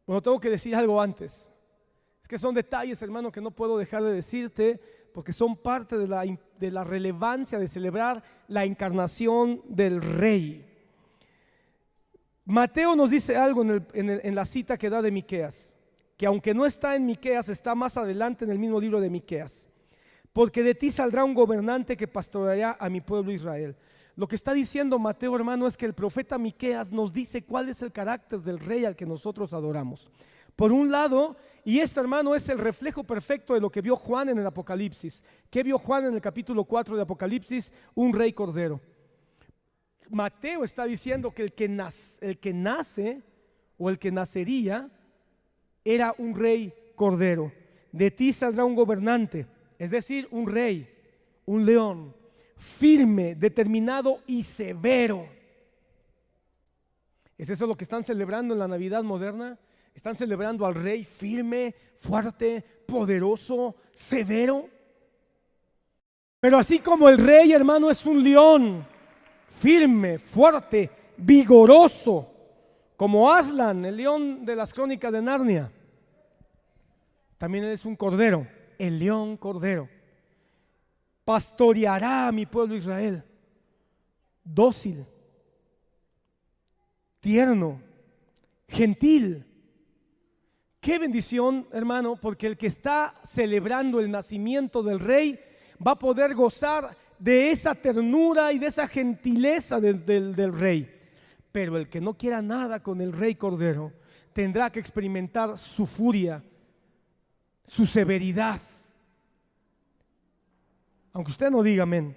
Bueno, tengo que decir algo antes. Es que son detalles, hermano, que no puedo dejar de decirte, porque son parte de la relevancia de celebrar la encarnación del Rey. Mateo nos dice algo en la cita que da de Miqueas, que aunque no está en Miqueas, está más adelante en el mismo libro de Miqueas. Porque de ti saldrá un gobernante que pastoreará a mi pueblo Israel. Lo que está diciendo Mateo, hermano, es que el profeta Miqueas nos dice cuál es el carácter del rey al que nosotros adoramos. Por un lado, y esto, hermano, es el reflejo perfecto de lo que vio Juan en el Apocalipsis. ¿Qué vio Juan en el capítulo 4 de Apocalipsis? Un rey cordero. Mateo está diciendo que el que nace o el que nacería era un rey cordero. De ti saldrá un gobernante, es decir, un rey, un león, firme, determinado y severo. ¿Es eso lo que están celebrando en la Navidad moderna? Están celebrando al rey firme, fuerte, poderoso, severo. Pero así como el rey, hermano, es un león firme, fuerte, vigoroso, como Aslan, el león de las crónicas de Narnia, también él es un cordero, el león cordero. Pastoreará a mi pueblo Israel, dócil, tierno, gentil. Qué bendición, hermano, porque el que está celebrando el nacimiento del rey va a poder gozar de esa ternura y de esa gentileza del rey. Pero el que no quiera nada con el rey cordero tendrá que experimentar su furia, su severidad. Aunque usted no diga amén.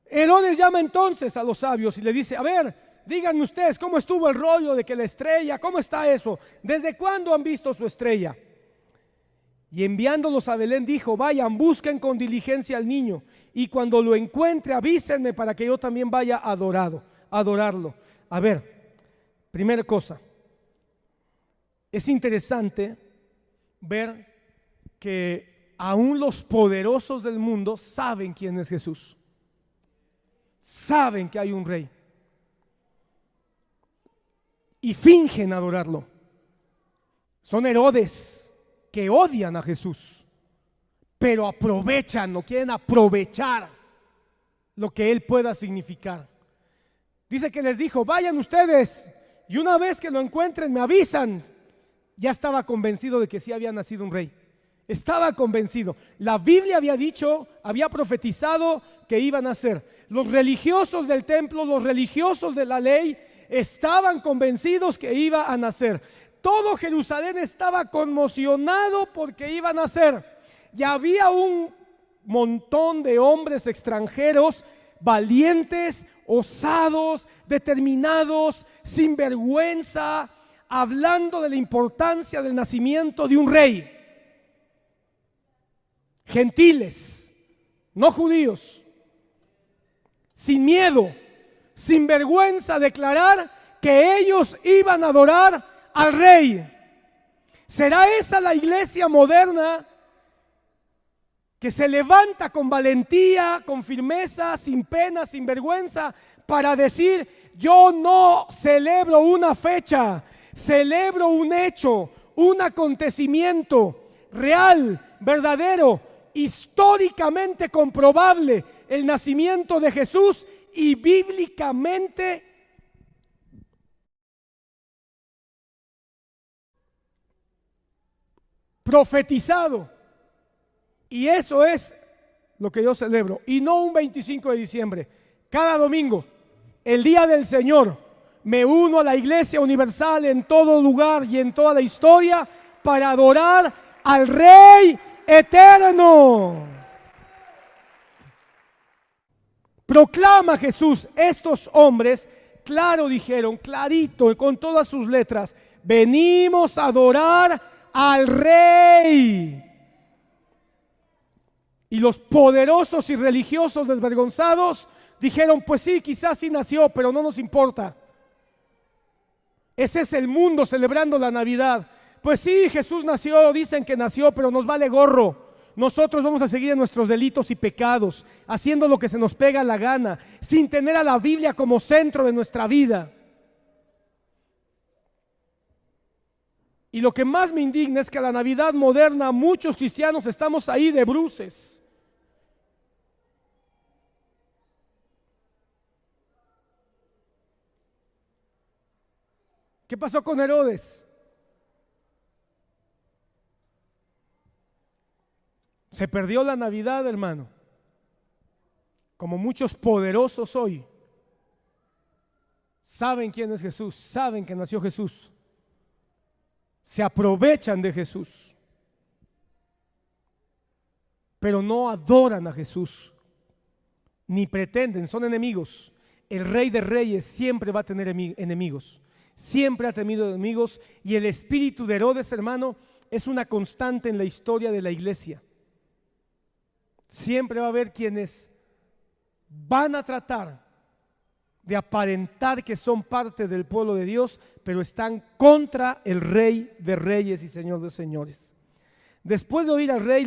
Herodes llama entonces a los sabios y le dice: a ver, díganme ustedes cómo estuvo el rollo de que la estrella, ¿cómo está eso? ¿Desde cuándo han visto su estrella? Y enviándolos a Belén dijo: vayan, busquen con diligencia al niño, y cuando lo encuentre avísenme para que yo también vaya a adorarlo. A ver, primera cosa, es interesante ver que aún los poderosos del mundo saben quién es Jesús. Saben que hay un rey y fingen adorarlo. Son Herodes que odian a Jesús, pero aprovechan o quieren aprovechar lo que él pueda significar. Dice que les dijo: vayan ustedes y una vez que lo encuentren me avisan. Ya estaba convencido de que sí había nacido un rey. Estaba convencido. La Biblia había dicho, había profetizado que iban a nacer. Los religiosos del templo, los religiosos de la ley, estaban convencidos que iba a nacer. Todo Jerusalén estaba conmocionado porque iba a nacer. Y había un montón de hombres extranjeros, valientes, osados, determinados, sin vergüenza, hablando de la importancia del nacimiento de un rey. Gentiles, no judíos, sin miedo, sin vergüenza, declarar que ellos iban a adorar al rey. ¿Será esa la iglesia moderna que se levanta con valentía, con firmeza, sin pena, sin vergüenza, para decir: yo no celebro una fecha, celebro un hecho, un acontecimiento real, verdadero, históricamente comprobable, el nacimiento de Jesús, y bíblicamente profetizado? Y eso es lo que yo celebro, y no un 25 de diciembre. Cada domingo, el día del Señor, me uno a la Iglesia Universal en todo lugar y en toda la historia para adorar al Rey eterno. Proclama Jesús. Estos hombres, claro, dijeron, clarito, con todas sus letras: venimos a adorar al Rey. Y los poderosos y religiosos desvergonzados dijeron: pues sí, quizás sí nació, pero no nos importa. Ese es el mundo celebrando la Navidad. Pues sí, Jesús nació, dicen que nació, pero nos vale gorro. Nosotros vamos a seguir en nuestros delitos y pecados, haciendo lo que se nos pega la gana, sin tener a la Biblia como centro de nuestra vida. Y lo que más me indigna es que a la Navidad moderna muchos cristianos estamos ahí de bruces. ¿Qué pasó con Herodes? Se perdió la Navidad, hermano. Como muchos poderosos hoy saben quién es Jesús, saben que nació Jesús, se aprovechan de Jesús, pero no adoran a Jesús, ni pretenden, son enemigos. El Rey de Reyes siempre va a tener enemigos, siempre ha tenido enemigos, y el espíritu de Herodes, hermano, es una constante en la historia de la iglesia. Siempre va a haber quienes van a tratar de aparentar que son parte del pueblo de Dios, pero están contra el Rey de Reyes y Señor de Señores. Después de oír al rey,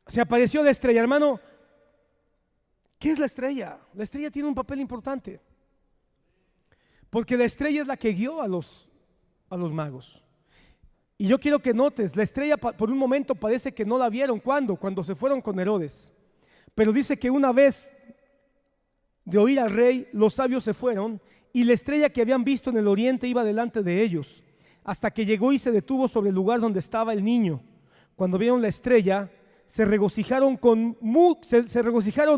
se apareció la estrella. Hermano, ¿qué es la estrella? La estrella tiene un papel importante, porque la estrella es la que guió a los magos. Y yo quiero que notes, la estrella por un momento parece que no la vieron. ¿Cuándo? Cuando se fueron con Herodes. Pero dice que una vez de oír al rey, los sabios se fueron, y la estrella que habían visto en el oriente iba delante de ellos, hasta que llegó y se detuvo sobre el lugar donde estaba el niño. Cuando vieron la estrella, se regocijaron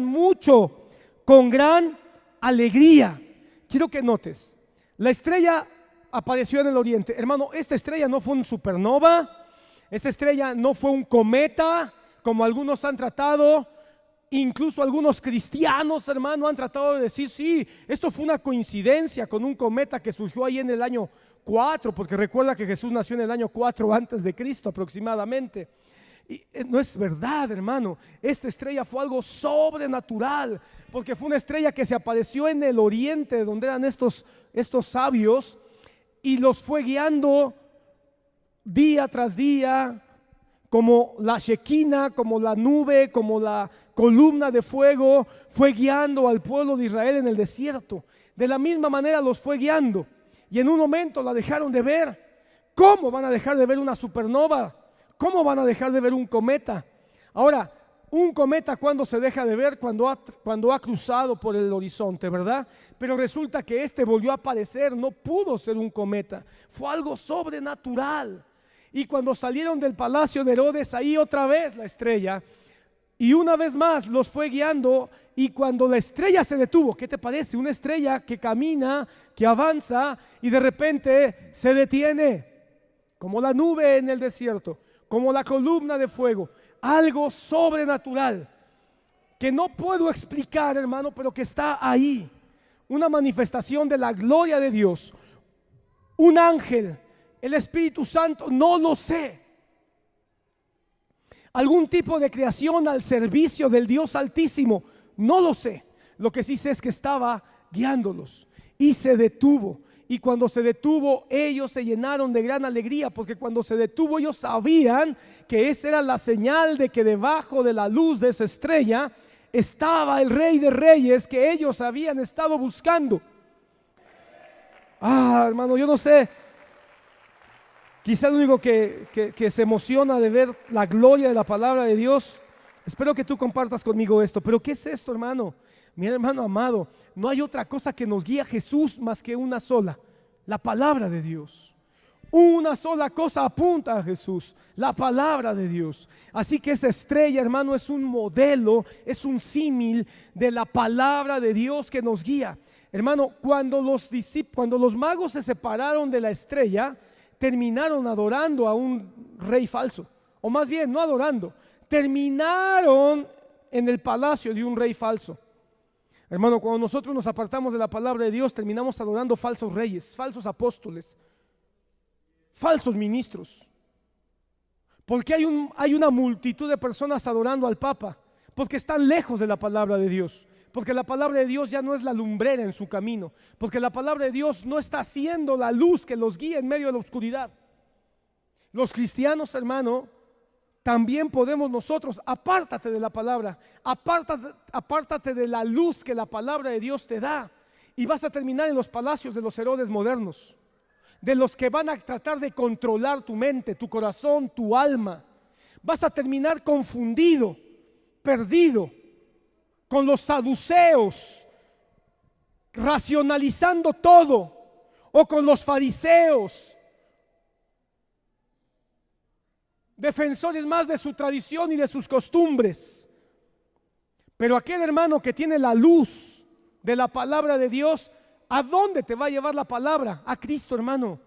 mucho, con gran alegría. Quiero que notes, la estrella apareció en el oriente. Hermano, esta estrella no fue un supernova, esta estrella no fue un cometa, como algunos han tratado. Incluso algunos cristianos, hermano, han tratado de decir: sí, esto fue una coincidencia con un cometa que surgió ahí en el año 4, porque recuerda que Jesús nació en el año 4 antes de Cristo aproximadamente. Y no es verdad, hermano. Esta estrella fue algo sobrenatural, porque fue una estrella que se apareció en el oriente, donde eran estos sabios, y los fue guiando día tras día, como la Shekinah, como la nube, como la columna de fuego, fue guiando al pueblo de Israel en el desierto. De la misma manera los fue guiando, y en un momento la dejaron de ver. ¿Cómo van a dejar de ver una supernova? ¿Cómo van a dejar de ver un cometa? Ahora, un cometa, ¿cuándo se deja de ver? Cuando ha cruzado por el horizonte, ¿verdad? Pero resulta que este volvió a aparecer, no pudo ser un cometa, fue algo sobrenatural. Y cuando salieron del palacio de Herodes, ahí otra vez la estrella, y una vez más los fue guiando. Y cuando la estrella se detuvo, ¿qué te parece? Una estrella que camina, que avanza, y de repente se detiene, como la nube en el desierto, como la columna de fuego, algo sobrenatural. que no puedo explicar, hermano, pero que está ahí. Una manifestación de la gloria de Dios. Un ángel, el Espíritu Santo, no lo sé. Algún tipo de creación al servicio del Dios Altísimo, no lo sé. Lo que sí sé es que estaba guiándolos y se detuvo. Y cuando se detuvo, ellos se llenaron de gran alegría, porque cuando se detuvo ellos sabían que esa era la señal de que debajo de la luz de esa estrella estaba el Rey de Reyes que ellos habían estado buscando. Hermano, yo no sé, quizá el único que se emociona de ver la gloria de la palabra de Dios, espero que tú compartas conmigo esto. Pero ¿qué es esto, hermano? Mira, hermano amado, no hay otra cosa que nos guíe a Jesús más que una sola: la palabra de Dios. Una sola cosa apunta a Jesús: la palabra de Dios. Así que esa estrella, hermano, es un modelo, es un símil de la palabra de Dios que nos guía. Hermano, cuando los magos se separaron de la estrella, terminaron adorando a un rey falso. O más bien, no adorando, terminaron en el palacio de un rey falso. Hermano, cuando nosotros nos apartamos de la palabra de Dios, terminamos adorando falsos reyes, falsos apóstoles, falsos ministros. Porque hay una multitud de personas adorando al Papa, porque están lejos de la palabra de Dios. Porque la palabra de Dios ya no es la lumbrera en su camino. Porque la palabra de Dios no está siendo la luz que los guía en medio de la oscuridad. Los cristianos, hermano, también podemos nosotros: apártate de la palabra, apártate de la luz que la palabra de Dios te da, y vas a terminar en los palacios de los Herodes modernos, de los que van a tratar de controlar tu mente, tu corazón, tu alma. Vas a terminar confundido, perdido, con los saduceos, racionalizando todo, o con los fariseos, defensores más de su tradición y de sus costumbres. Pero aquel hermano que tiene la luz de la palabra de Dios, ¿a dónde te va a llevar la palabra? A Cristo, hermano.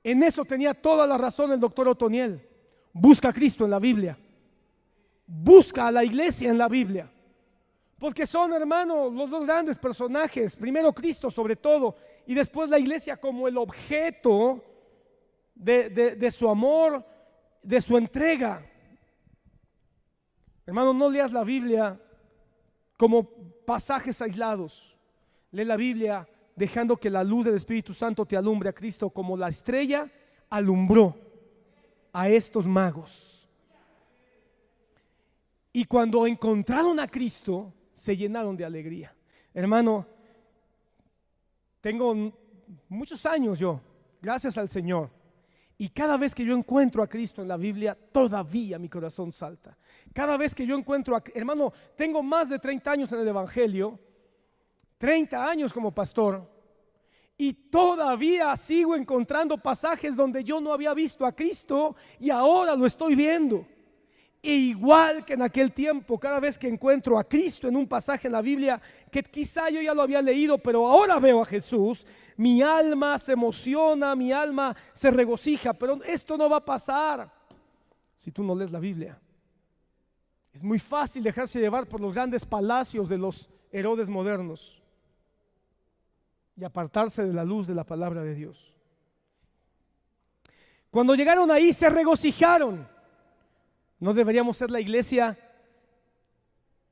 En eso tenía toda la razón el doctor Otoniel. Busca a Cristo en la Biblia. Busca a la iglesia en la Biblia. Porque son, hermano, los dos grandes personajes. Primero Cristo sobre todo, y después la iglesia como el objeto de su amor, de su entrega. Hermano, no leas la Biblia como pasajes aislados. Lee la Biblia dejando que la luz del Espíritu Santo te alumbre a Cristo, como la estrella alumbró a estos magos. Y cuando encontraron a Cristo, se llenaron de alegría. Hermano, tengo muchos años yo, gracias al Señor, y cada vez que yo encuentro a Cristo en la Biblia, todavía mi corazón salta. Cada vez que yo encuentro hermano, tengo más de 30 años en el Evangelio, 30 años como pastor, y todavía sigo encontrando pasajes donde yo no había visto a Cristo y ahora lo estoy viendo. E igual que en aquel tiempo, cada vez que encuentro a Cristo en un pasaje en la Biblia que quizá yo ya lo había leído, pero ahora veo a Jesús, mi alma se emociona, mi alma se regocija. Pero esto no va a pasar si tú no lees la Biblia. Es muy fácil dejarse llevar por los grandes palacios de los Herodes modernos y apartarse de la luz de la palabra de Dios. Cuando llegaron ahí se regocijaron. ¿No deberíamos ser la iglesia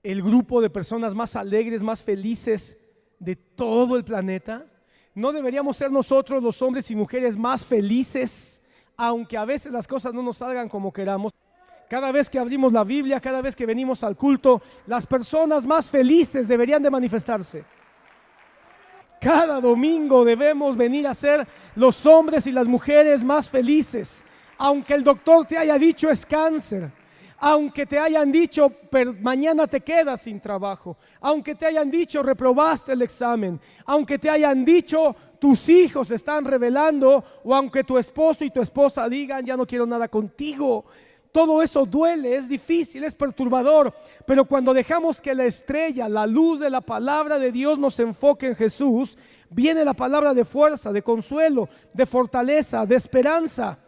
el grupo de personas más alegres, más felices de todo el planeta? ¿No deberíamos ser nosotros los hombres y mujeres más felices, aunque a veces las cosas no nos salgan como queramos? Cada vez que abrimos la Biblia, cada vez que venimos al culto, las personas más felices deberían de manifestarse. Cada domingo debemos venir a ser los hombres y las mujeres más felices. Aunque el doctor te haya dicho es cáncer, aunque te hayan dicho mañana te quedas sin trabajo, aunque te hayan dicho reprobaste el examen, aunque te hayan dicho tus hijos se están rebelando, o aunque tu esposo y tu esposa digan ya no quiero nada contigo. Todo eso duele, es difícil, es perturbador, pero cuando dejamos que la estrella, la luz de la palabra de Dios nos enfoque en Jesús, viene la palabra de fuerza, de consuelo, de fortaleza, de esperanza.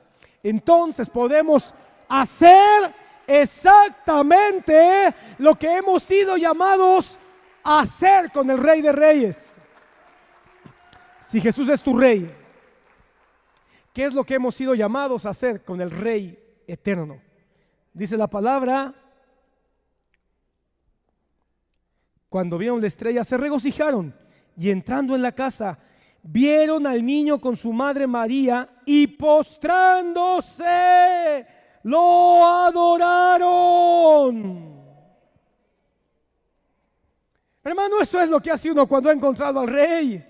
Entonces podemos hacer exactamente lo que hemos sido llamados a hacer con el Rey de Reyes. Si Jesús es tu Rey, ¿qué es lo que hemos sido llamados a hacer con el Rey eterno? Dice la palabra: cuando vieron la estrella se regocijaron, y entrando en la casa vieron al niño con su madre María, y postrándose lo adoraron. Hermano, eso es lo que hace uno cuando ha encontrado al Rey.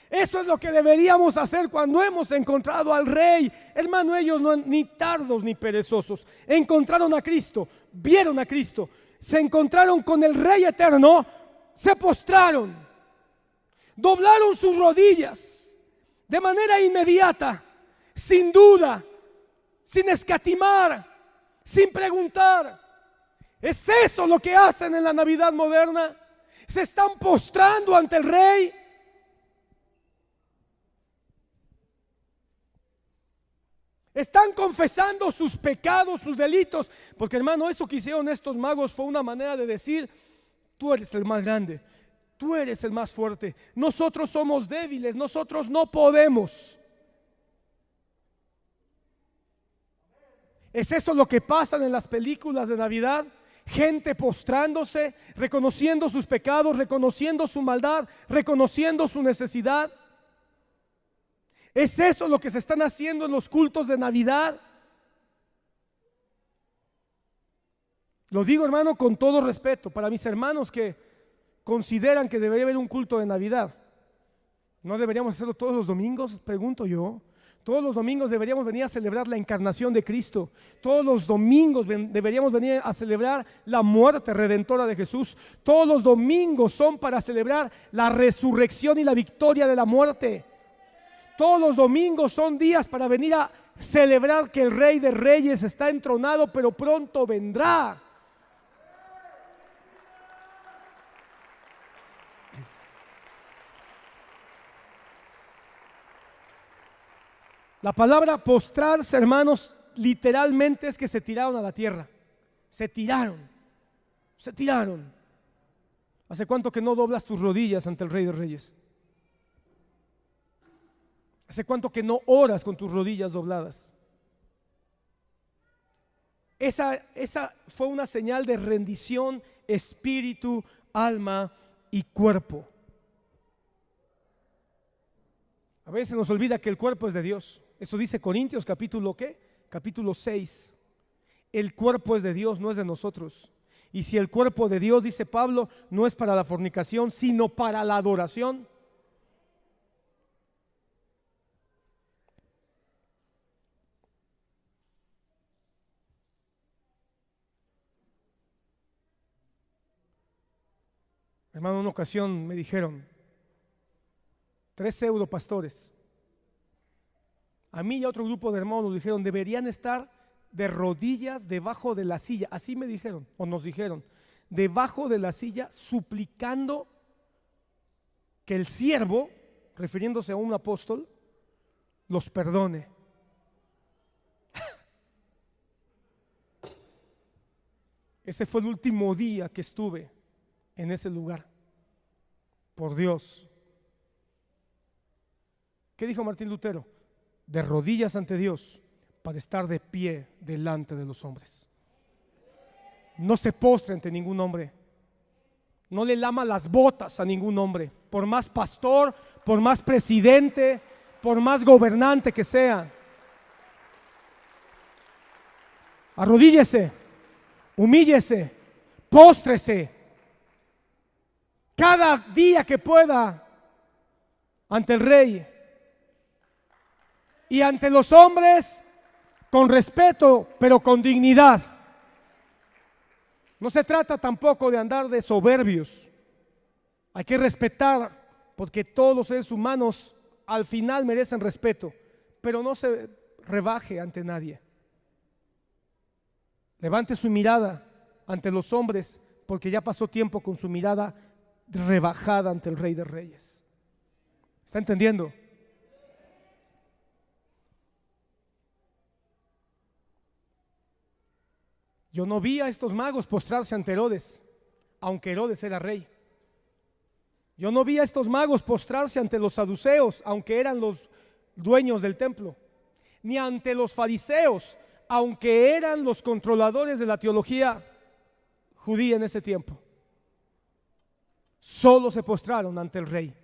Eso es lo que deberíamos hacer cuando hemos encontrado al Rey. Hermano, ellos no, ni tardos ni perezosos, encontraron a Cristo, vieron a Cristo, se encontraron con el Rey eterno, se postraron, doblaron sus rodillas de manera inmediata, sin duda, sin escatimar, sin preguntar. ¿Es eso lo que hacen en la Navidad moderna? Se están postrando ante el Rey. Están confesando sus pecados, sus delitos. Porque, hermano, eso que hicieron estos magos fue una manera de decir: tú eres el más grande, tú eres el más fuerte, nosotros somos débiles, nosotros no podemos. ¿Es eso lo que pasa en las películas de Navidad? Gente postrándose, reconociendo sus pecados, reconociendo su maldad, reconociendo su necesidad. ¿Es eso lo que se están haciendo en los cultos de Navidad? Lo digo, hermano, con todo respeto para mis hermanos que consideran que debería haber un culto de Navidad. ¿No deberíamos hacerlo todos los domingos? Pregunto yo. Todos los domingos deberíamos venir a celebrar la encarnación de Cristo. Todos los domingos deberíamos venir a celebrar la muerte redentora de Jesús. Todos los domingos son para celebrar la resurrección y la victoria de la muerte. Todos los domingos son días para venir a celebrar que el Rey de Reyes está entronado, pero pronto vendrá. La palabra postrarse, hermanos, literalmente es que se tiraron a la tierra. Se tiraron. ¿Hace cuánto que no doblas tus rodillas ante el Rey de Reyes? ¿Hace cuánto que no oras con tus rodillas dobladas? Esa fue una señal de rendición, espíritu, alma y cuerpo. A veces nos olvida que el cuerpo es de Dios. Eso dice Corintios capítulo ¿qué? Capítulo 6. El cuerpo es de Dios, no es de nosotros. Y si el cuerpo de Dios, dice Pablo, no es para la fornicación, sino para la adoración. Hermano, en una ocasión me dijeron 3 pseudopastores, a mí y a otro grupo de hermanos nos dijeron: deberían estar de rodillas debajo de la silla. Así me dijeron, o nos dijeron, debajo de la silla, suplicando que el siervo, refiriéndose a un apóstol, los perdone. Ese fue el último día que estuve en ese lugar. Por Dios. ¿Qué dijo Martín Lutero? De rodillas ante Dios para estar de pie delante de los hombres. No se postre ante ningún hombre. No le lama las botas a ningún hombre, por más pastor, por más presidente, por más gobernante que sea. Arrodíllese, humíllese, póstrese cada día que pueda ante el Rey. Y ante los hombres, con respeto, pero con dignidad. No se trata tampoco de andar de soberbios. Hay que respetar, porque todos los seres humanos al final merecen respeto, pero no se rebaje ante nadie. Levante su mirada ante los hombres, porque ya pasó tiempo con su mirada rebajada ante el Rey de Reyes. ¿Está entendiendo? Yo no vi a estos magos postrarse ante Herodes, aunque Herodes era rey. Yo no vi a estos magos postrarse ante los saduceos, aunque eran los dueños del templo, ni ante los fariseos, aunque eran los controladores de la teología judía en ese tiempo. Solo se postraron ante el rey.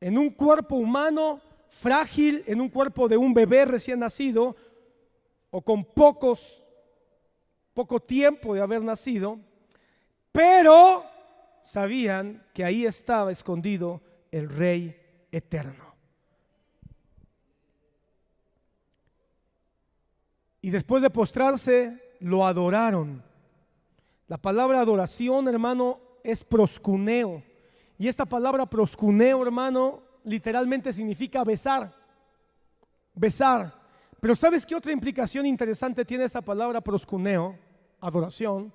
En un cuerpo humano frágil, en un cuerpo de un bebé recién nacido, o con poco tiempo de haber nacido, pero sabían que ahí estaba escondido el Rey eterno. Y después de postrarse, lo adoraron. La palabra adoración, hermano, es proscuneo. Y esta palabra proscuneo, hermano, literalmente significa besar. Besar. Pero ¿sabes qué otra implicación interesante tiene esta palabra proscuneo? Adoración.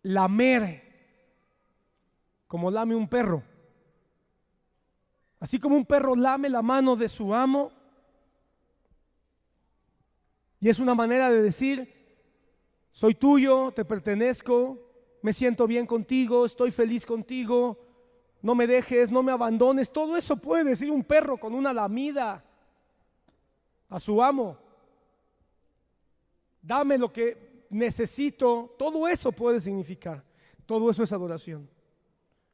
Lamer, como lame un perro. Así como un perro lame la mano de su amo. Y es una manera de decir: soy tuyo, te pertenezco, me siento bien contigo, estoy feliz contigo, no me dejes, no me abandones. Todo eso puede decir un perro con una lamida a su amo. Dame lo que necesito. Todo eso puede significar. Todo eso es adoración.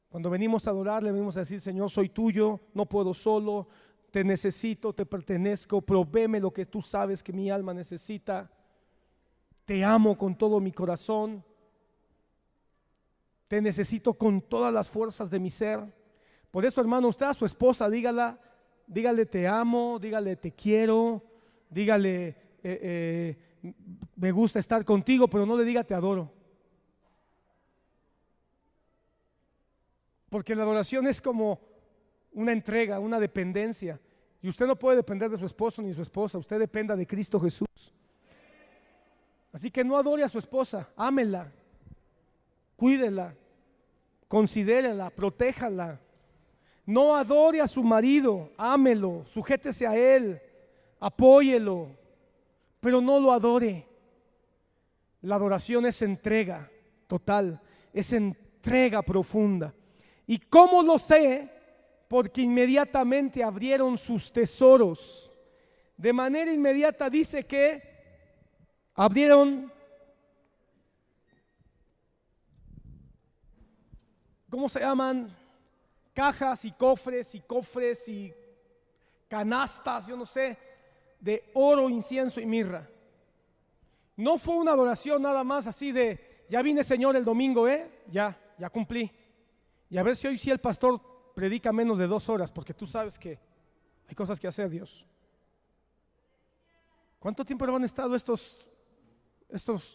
Cuando venimos a adorar, le venimos a decir: Señor, soy tuyo, no puedo solo, te necesito, te pertenezco, provéeme lo que tú sabes que mi alma necesita. Te amo con todo mi corazón, te necesito con todas las fuerzas de mi ser. Por eso, hermano, usted a su esposa dígale te amo, dígale te quiero, dígale me gusta estar contigo, pero no le diga te adoro. Porque la adoración es como una entrega, una dependencia. Y usted no puede depender de su esposo ni de su esposa, usted dependa de Cristo Jesús. Así que no adore a su esposa, ámela, cuídela, considérela, protéjala. No adore a su marido, ámelo, sujétese a él, apóyelo, pero no lo adore. La adoración es entrega total, es entrega profunda. ¿Y cómo lo sé? Porque inmediatamente abrieron sus tesoros. De manera inmediata dice que abrieron, ¿cómo se llaman? Cajas y cofres y canastas, yo no sé, de oro, incienso y mirra. No fue una adoración nada más así de: ya vine, Señor, el domingo, ya cumplí. Y a ver si hoy sí el pastor predica menos de 2 horas, porque tú sabes que hay cosas que hacer, Dios. ¿Cuánto tiempo han estado estos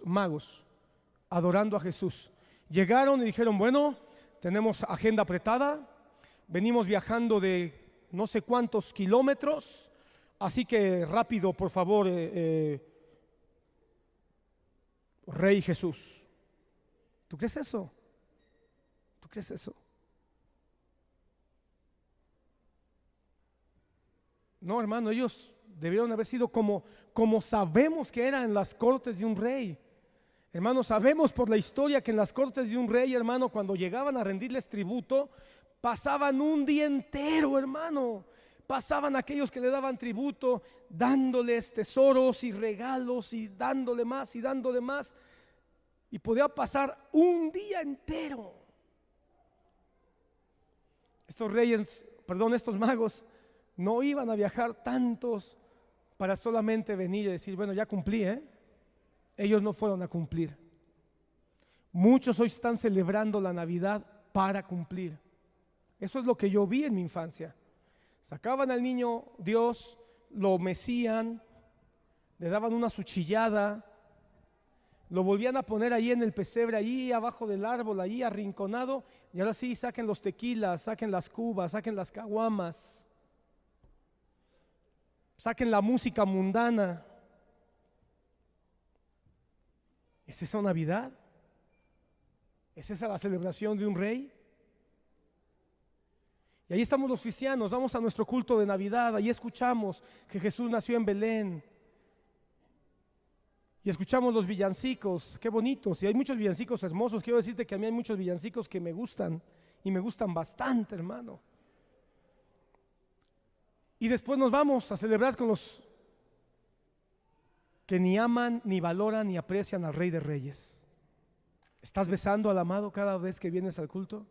magos adorando a Jesús? Llegaron y dijeron: bueno, tenemos agenda apretada, venimos viajando de no sé cuántos kilómetros, así que rápido, por favor, Rey Jesús. ¿Tú crees eso? ¿Tú crees eso? No, hermano, ellos debieron haber sido como sabemos que eran en las cortes de un rey. Hermano, sabemos por la historia que en las cortes de un rey, hermano, cuando llegaban a rendirles tributo, pasaban un día entero, hermano. Pasaban aquellos que le daban tributo, dándoles tesoros y regalos y dándole más y dándole más. Y podía pasar un día entero. Estos magos no iban a viajar tantos para solamente venir y decir: bueno, ya cumplí, Ellos no fueron a cumplir. Muchos hoy están celebrando la Navidad para cumplir. Eso es lo que yo vi en mi infancia. Sacaban al niño Dios, lo mecían, le daban una cuchillada, lo volvían a poner ahí en el pesebre, ahí abajo del árbol, ahí arrinconado, y ahora sí, saquen los tequilas, saquen las cubas, saquen las caguamas, saquen la música mundana. ¿Es esa Navidad? ¿Es esa la celebración de un rey? Y ahí estamos los cristianos, vamos a nuestro culto de Navidad, ahí escuchamos que Jesús nació en Belén. y escuchamos los villancicos, qué bonitos, y hay muchos villancicos hermosos. Quiero decirte que a mí hay muchos villancicos que me gustan, y me gustan bastante, hermano. Y después nos vamos a celebrar con los que ni aman, ni valoran, ni aprecian al Rey de Reyes. ¿Estás besando al amado cada vez que vienes al culto?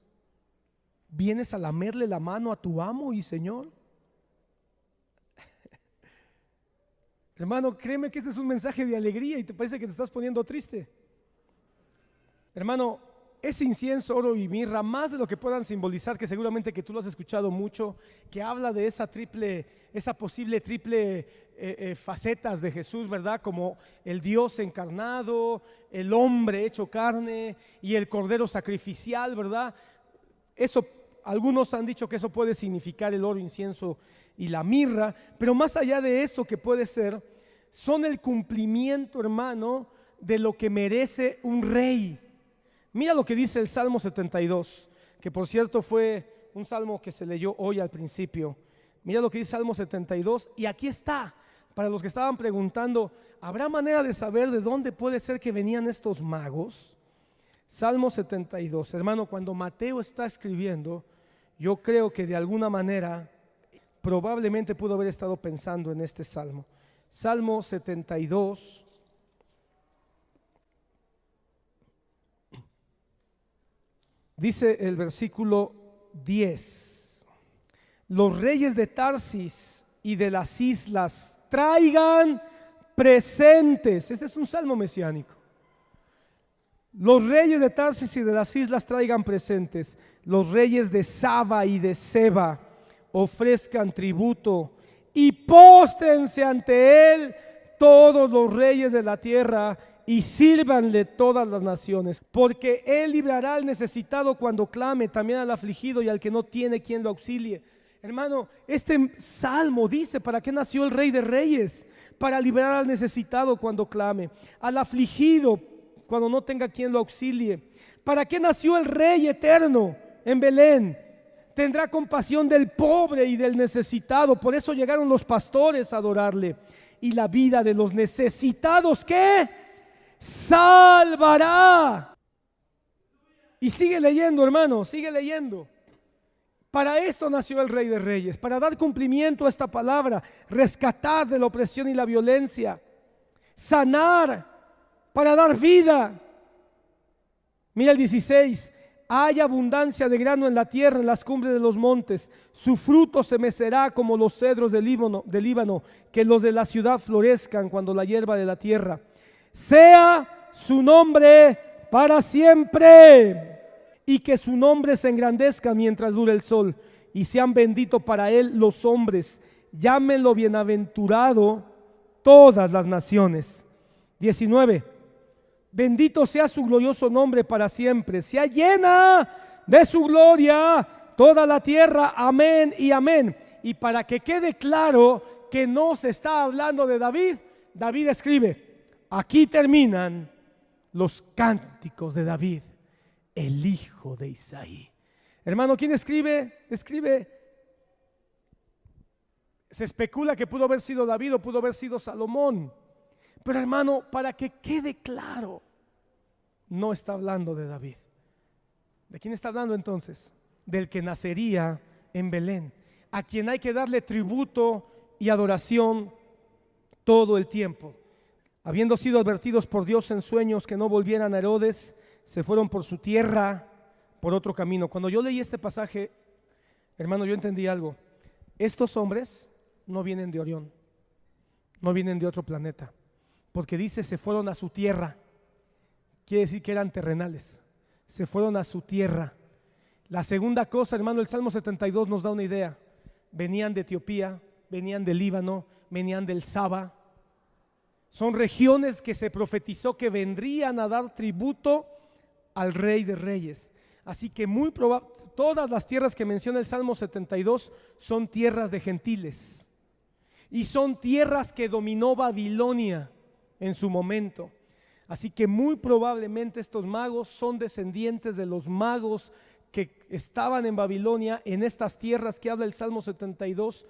¿Vienes a lamerle la mano a tu amo y Señor? Hermano, créeme que este es un mensaje de alegría y te parece que te estás poniendo triste. Hermano, ese incienso, oro y mirra, más de lo que puedan simbolizar, que seguramente que tú lo has escuchado mucho, que habla de esa posible triple facetas de Jesús, ¿verdad? Como el Dios encarnado, el hombre hecho carne y el cordero sacrificial, ¿verdad? Eso, algunos han dicho que eso puede significar el oro, incienso y la mirra, pero más allá de eso que puede ser, son el cumplimiento, hermano, de lo que merece un rey. Mira lo que dice el Salmo 72, que por cierto fue un salmo que se leyó hoy al principio. Mira lo que dice Salmo 72, y aquí está, para los que estaban preguntando, ¿habrá manera de saber de dónde puede ser que venían estos magos? Salmo 72, hermano, cuando Mateo está escribiendo, yo creo que de alguna manera probablemente pudo haber estado pensando en este salmo. Salmo 72. Dice el versículo 10: los reyes de Tarsis y de las islas traigan presentes. Este es un salmo mesiánico. Los reyes de Tarsis y de las islas traigan presentes. Los reyes de Saba y de Seba ofrezcan tributo y póstrense ante él todos los reyes de la tierra y sírvanle todas las naciones, porque él librará al necesitado cuando clame, también al afligido y al que no tiene quien lo auxilie. Hermano, este salmo dice para qué nació el Rey de Reyes: para liberar al necesitado cuando clame, al afligido cuando no tenga quien lo auxilie. ¿Para qué nació el Rey eterno en Belén? Tendrá compasión del pobre y del necesitado. Por eso llegaron los pastores a adorarle. Y la vida de los necesitados, ¿qué? Salvará. Y sigue leyendo, hermano, sigue leyendo. Para esto nació el Rey de Reyes, para dar cumplimiento a esta palabra, rescatar de la opresión y la violencia, sanar, para dar vida. Mira el 16: hay abundancia de grano en la tierra, en las cumbres de los montes. Su fruto se mecerá como los cedros del Líbano, que los de la ciudad florezcan cuando la hierba de la tierra. Sea su nombre para siempre, y que su nombre se engrandezca mientras dure el sol, y sean benditos para él los hombres. Llámenlo bienaventurado todas las naciones. 19: bendito sea su glorioso nombre para siempre. Sea llena de su gloria toda la tierra. Amén y amén. Y para que quede claro que no se está hablando de David, David escribe: aquí terminan los cánticos de David, el hijo de Isaí. Hermano, ¿quién escribe? Se especula que pudo haber sido David o pudo haber sido Salomón. Pero hermano, para que quede claro, no está hablando de David. ¿De quién está hablando entonces? Del que nacería en Belén, a quien hay que darle tributo y adoración todo el tiempo. Habiendo sido advertidos por Dios en sueños que no volvieran a Herodes, se fueron por su tierra por otro camino. Cuando yo leí este pasaje, hermano, yo entendí algo. Estos hombres no vienen de Orión, no vienen de otro planeta, porque dice se fueron a su tierra. Quiere decir que eran terrenales, se fueron a su tierra. La segunda cosa, hermano, el Salmo 72 nos da una idea. Venían de Etiopía, venían del Líbano, venían del Saba. Son regiones que se profetizó que vendrían a dar tributo al Rey de Reyes. Así que muy probable, todas las tierras que menciona el Salmo 72 son tierras de gentiles, y son tierras que dominó Babilonia en su momento. Así que muy probablemente estos magos son descendientes de los magos que estaban en Babilonia, en estas tierras que habla el Salmo 72,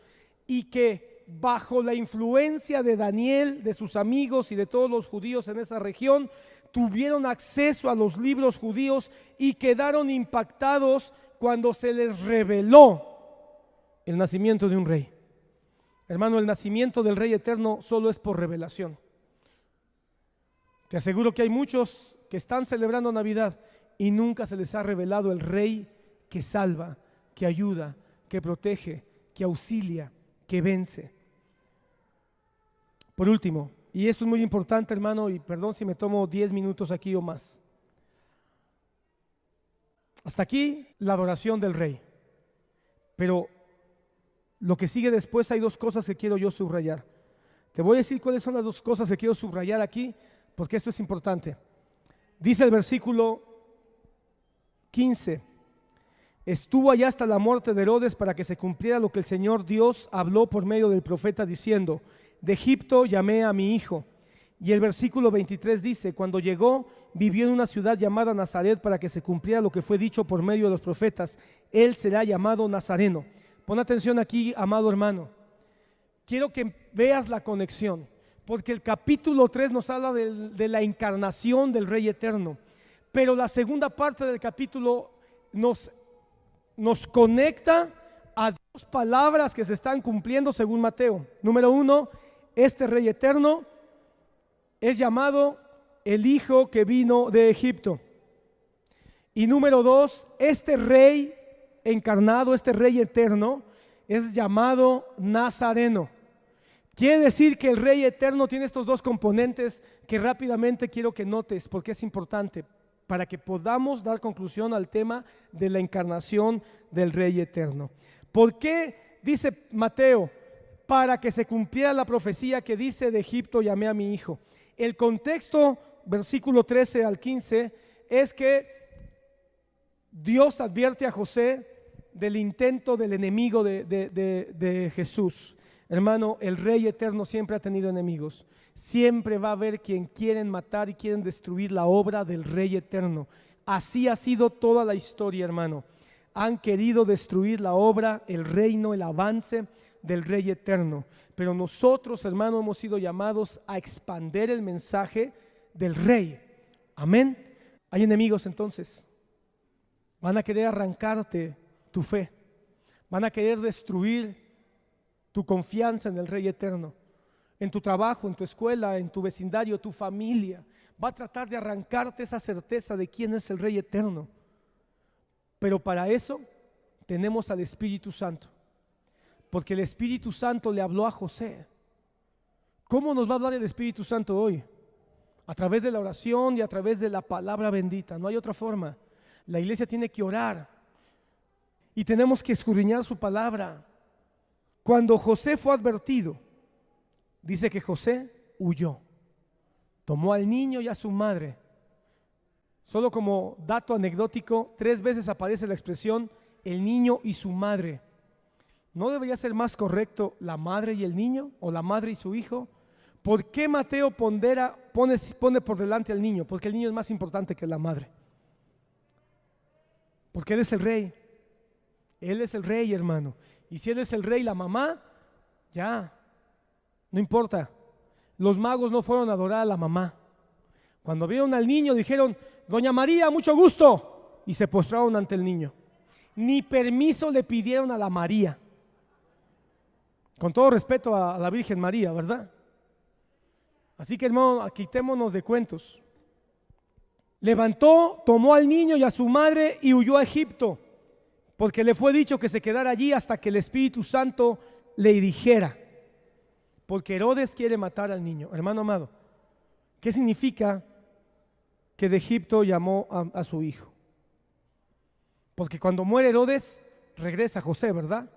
y que bajo la influencia de Daniel, de sus amigos y de todos los judíos en esa región, tuvieron acceso a los libros judíos y quedaron impactados cuando se les reveló el nacimiento de un rey. Hermano, el nacimiento del Rey Eterno solo es por revelación. Te aseguro que hay muchos que están celebrando Navidad y nunca se les ha revelado el Rey que salva, que ayuda, que protege, que auxilia, que vence. Por último, y esto es muy importante, hermano, y perdón si me tomo 10 minutos aquí o más. Hasta aquí la adoración del Rey. Pero lo que sigue después, hay dos cosas que quiero yo subrayar. Te voy a decir cuáles son las dos cosas que quiero subrayar aquí, porque esto es importante. Dice el versículo 15: estuvo allá hasta la muerte de Herodes para que se cumpliera lo que el Señor Dios habló por medio del profeta diciendo: de Egipto llamé a mi hijo. Y el versículo 23 dice: cuando llegó, vivió en una ciudad llamada Nazaret para que se cumpliera lo que fue dicho por medio de los profetas: él será llamado Nazareno. Pon atención aquí, amado hermano. Quiero que veas la conexión, porque el capítulo 3 nos habla de la encarnación del Rey Eterno, pero la segunda parte del capítulo nos conecta a dos palabras que se están cumpliendo según Mateo. Número 1, este Rey Eterno es llamado el Hijo que vino de Egipto. Y número 2, este Rey encarnado, este Rey Eterno, es llamado Nazareno. Quiere decir que el Rey Eterno tiene estos dos componentes que rápidamente quiero que notes, porque es importante para que podamos dar conclusión al tema de la encarnación del Rey Eterno. ¿Por qué dice Mateo? Para que se cumpliera la profecía que dice: de Egipto llamé a mi hijo. El contexto, versículo 13 al 15, es que Dios advierte a José del intento del enemigo de Jesús. Hermano, el Rey Eterno siempre ha tenido enemigos. Siempre va a haber quien quieren matar y quieren destruir la obra del Rey Eterno. Así ha sido toda la historia, hermano. Han querido destruir la obra, el reino, el avance del Rey Eterno. Pero nosotros, hermano, hemos sido llamados a expandir el mensaje del Rey. Amén. Hay enemigos entonces. Van a querer arrancarte tu fe. Van a querer destruir tu confianza en el Rey Eterno. En tu trabajo, en tu escuela, en tu vecindario, tu familia. Va a tratar de arrancarte esa certeza de quién es el Rey Eterno. Pero para eso tenemos al Espíritu Santo. Porque el Espíritu Santo le habló a José. ¿Cómo nos va a hablar el Espíritu Santo hoy? A través de la oración y a través de la palabra bendita. No hay otra forma. La iglesia tiene que orar y tenemos que escudriñar su palabra. Cuando José fue advertido, dice que José huyó. Tomó al niño y a su madre. Solo como dato anecdótico, 3 veces aparece la expresión el niño y su madre. ¿No debería ser más correcto la madre y el niño o la madre y su hijo? ¿Por qué Mateo pone por delante al niño? Porque el niño es más importante que la madre. Porque Él es el Rey. Él es el Rey, hermano. Y si Él es el Rey, la mamá, ya, no importa. Los magos no fueron a adorar a la mamá. Cuando vieron al niño dijeron: Doña María, mucho gusto. Y se postraron ante el niño. Ni permiso le pidieron a la María. Con todo respeto a la Virgen María, ¿verdad? Así que, hermano, quitémonos de cuentos. Levantó, tomó al niño y a su madre y huyó a Egipto, porque le fue dicho que se quedara allí hasta que el Espíritu Santo le dijera. Porque Herodes quiere matar al niño. Hermano amado, ¿qué significa que de Egipto llamó a su hijo? Porque cuando muere Herodes, regresa José, ¿verdad?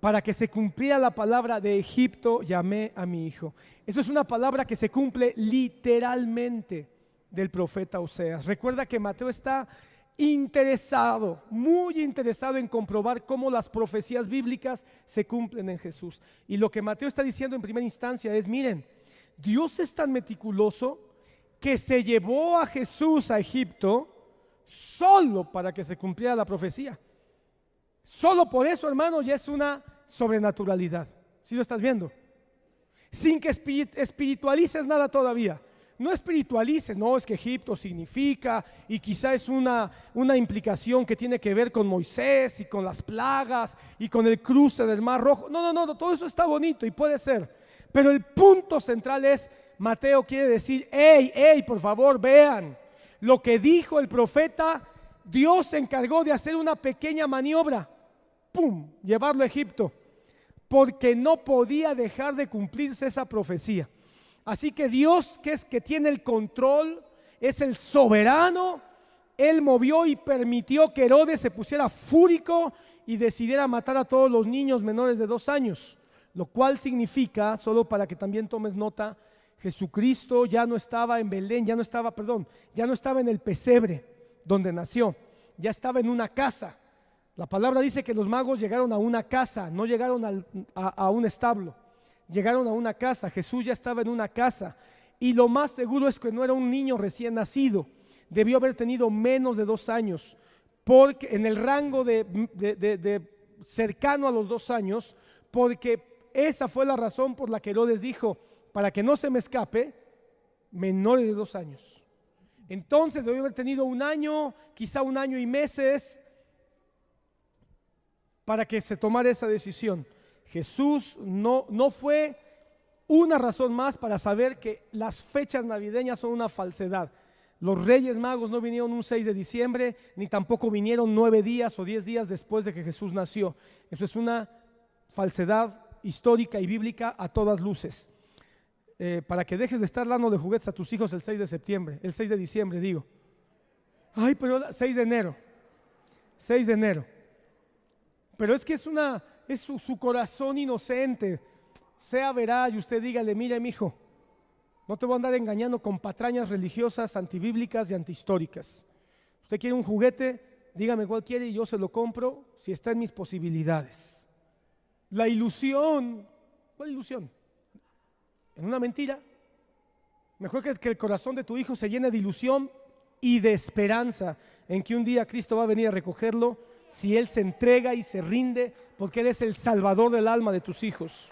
Para que se cumpliera la palabra: de Egipto llamé a mi hijo. Esto es una palabra que se cumple literalmente del profeta Oseas. Recuerda que Mateo está interesado, muy interesado en comprobar cómo las profecías bíblicas se cumplen en Jesús. Y lo que Mateo está diciendo en primera instancia es: miren, Dios es tan meticuloso que se llevó a Jesús a Egipto solo para que se cumpliera la profecía. Solo por eso, hermano, ya es una sobrenaturalidad. ¿Sí lo estás viendo? Sin que espiritualices nada todavía. No espiritualices, no, es que Egipto significa, y quizá es una implicación que tiene que ver con Moisés y con las plagas y con el cruce del Mar Rojo. No, todo eso está bonito y puede ser. Pero el punto central es, Mateo quiere decir, hey, por favor, vean lo que dijo el profeta. Dios se encargó de hacer una pequeña maniobra, ¡pum!, llevarlo a Egipto, porque no podía dejar de cumplirse esa profecía. Así que Dios, que es que tiene el control, es el soberano, Él movió y permitió que Herodes se pusiera fúrico y decidiera matar a todos los niños menores de 2 años, lo cual significa, solo para que también tomes nota, Jesucristo ya no estaba en Belén, ya no estaba en el pesebre donde nació, ya estaba en una casa. La palabra dice que los magos llegaron a una casa, no llegaron a un establo. Llegaron a una casa, Jesús ya estaba en una casa, y lo más seguro es que no era un niño recién nacido, debió haber tenido menos de 2 años, porque en el rango de cercano a los 2 años, porque esa fue la razón por la que Herodes dijo, para que no se me escape, menores de 2 años. Entonces debió haber tenido 1 año, quizá 1 año y meses, para que se tomara esa decisión. Jesús no fue una razón más para saber que las fechas navideñas son una falsedad. Los Reyes Magos no vinieron un 6 de diciembre, ni tampoco vinieron 9 días o 10 días después de que Jesús nació. Eso es una falsedad histórica y bíblica a todas luces. Para que dejes de estar dando de juguetes a tus hijos el 6 de diciembre digo. Ay, pero 6 de enero. Pero es que es su corazón inocente. Sea veraz y usted dígale, mire, mijo, no te voy a andar engañando con patrañas religiosas, antibíblicas y antihistóricas. Usted quiere un juguete, dígame cuál quiere y yo se lo compro si está en mis posibilidades. La ilusión, ¿cuál ilusión? ¿En una mentira? Mejor que el corazón de tu hijo se llene de ilusión y de esperanza en que un día Cristo va a venir a recogerlo, si Él se entrega y se rinde, porque Él es el salvador del alma de tus hijos.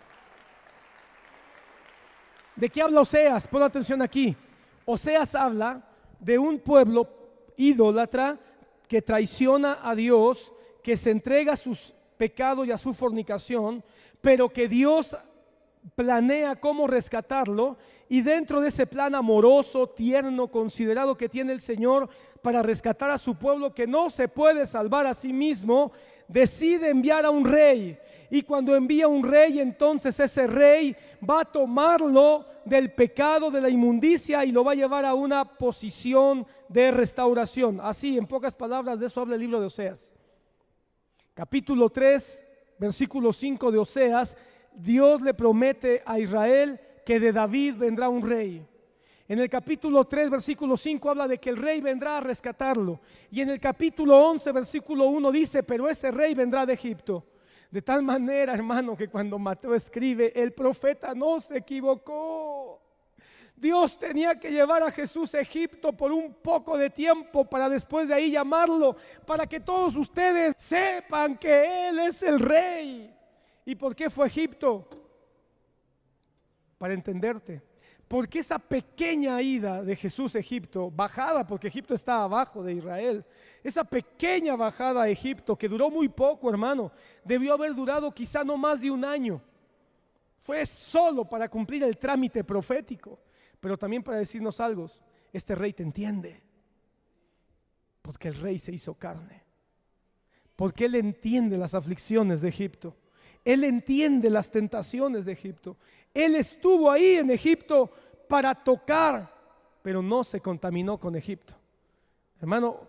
¿De qué habla Oseas? Pon atención aquí. Oseas habla de un pueblo idólatra que traiciona a Dios, que se entrega a sus pecados y a su fornicación, pero que Dios planea cómo rescatarlo, y dentro de ese plan amoroso, tierno, considerado que tiene el Señor para rescatar a su pueblo que no se puede salvar a sí mismo, decide enviar a un rey. Y cuando envía un rey, entonces ese rey va a tomarlo del pecado, de la inmundicia, y lo va a llevar a una posición de restauración. Así, en pocas palabras, de eso habla el libro de Oseas. Capítulo 3, versículo 5 de Oseas. Dios le promete a Israel que de David vendrá un rey. En el capítulo 3, versículo 5 habla de que el rey vendrá a rescatarlo. Y en el capítulo 11, versículo 1 dice, pero ese rey vendrá de Egipto. De tal manera, hermano, que cuando Mateo escribe, el profeta no se equivocó. Dios tenía que llevar a Jesús a Egipto por un poco de tiempo para después de ahí llamarlo, para que todos ustedes sepan que Él es el rey. ¿Y por qué fue a Egipto? Para entenderte. Porque esa pequeña ida de Jesús a Egipto, bajada, porque Egipto está abajo de Israel, esa pequeña bajada a Egipto, que duró muy poco, hermano, debió haber durado quizá no más de 1 año. Fue solo para cumplir el trámite profético, pero también para decirnos algo: este rey te entiende, porque el rey se hizo carne, porque Él entiende las aflicciones de Egipto. Él entiende las tentaciones de Egipto. Él estuvo ahí en Egipto para tocar, pero no se contaminó con Egipto. Hermano,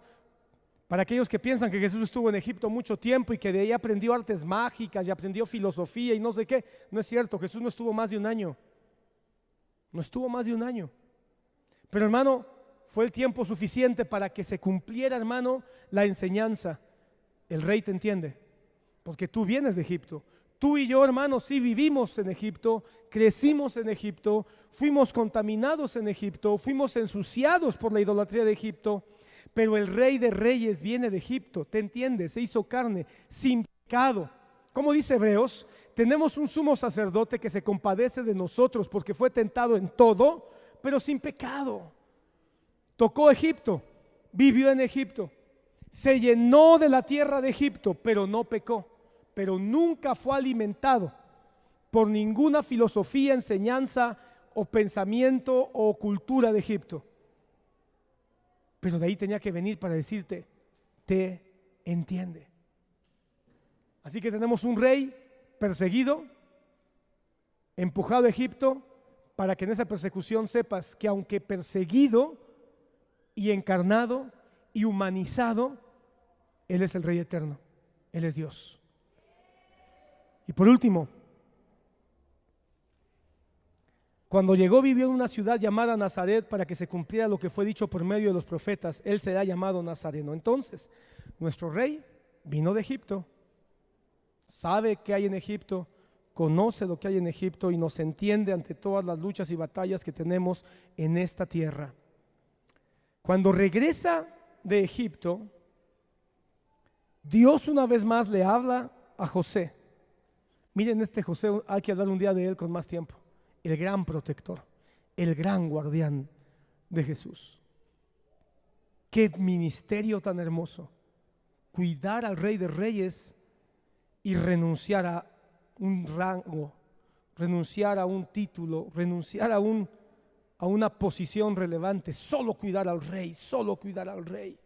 para aquellos que piensan que Jesús estuvo en Egipto mucho tiempo y que de ahí aprendió artes mágicas y aprendió filosofía y no sé qué, no es cierto. Jesús no estuvo más de 1 año. No estuvo más de 1 año. Pero, hermano, fue el tiempo suficiente para que se cumpliera, hermano, la enseñanza. El rey te entiende, porque tú vienes de Egipto. Tú y yo, hermanos, sí vivimos en Egipto, crecimos en Egipto, fuimos contaminados en Egipto, fuimos ensuciados por la idolatría de Egipto, pero el Rey de Reyes viene de Egipto, ¿te entiendes? Se hizo carne, sin pecado, como dice Hebreos, tenemos un sumo sacerdote que se compadece de nosotros porque fue tentado en todo, pero sin pecado. Tocó Egipto, vivió en Egipto, se llenó de la tierra de Egipto, pero no pecó, pero nunca fue alimentado por ninguna filosofía, enseñanza o pensamiento o cultura de Egipto. Pero de ahí tenía que venir para decirte, te entiende. Así que tenemos un rey perseguido, empujado a Egipto, para que en esa persecución sepas que aunque perseguido y encarnado y humanizado, Él es el Rey eterno, Él es Dios. Y por último, cuando llegó vivió en una ciudad llamada Nazaret para que se cumpliera lo que fue dicho por medio de los profetas, Él será llamado Nazareno. Entonces, nuestro rey vino de Egipto, sabe qué hay en Egipto, conoce lo que hay en Egipto y nos entiende ante todas las luchas y batallas que tenemos en esta tierra. Cuando regresa de Egipto, Dios una vez más le habla a José. Miren, este José, hay que hablar un día de él con más tiempo. El gran protector, el gran guardián de Jesús. Qué ministerio tan hermoso. Cuidar al Rey de Reyes y renunciar a un rango, renunciar a un título, renunciar a una posición relevante, solo cuidar al Rey, solo cuidar al Rey.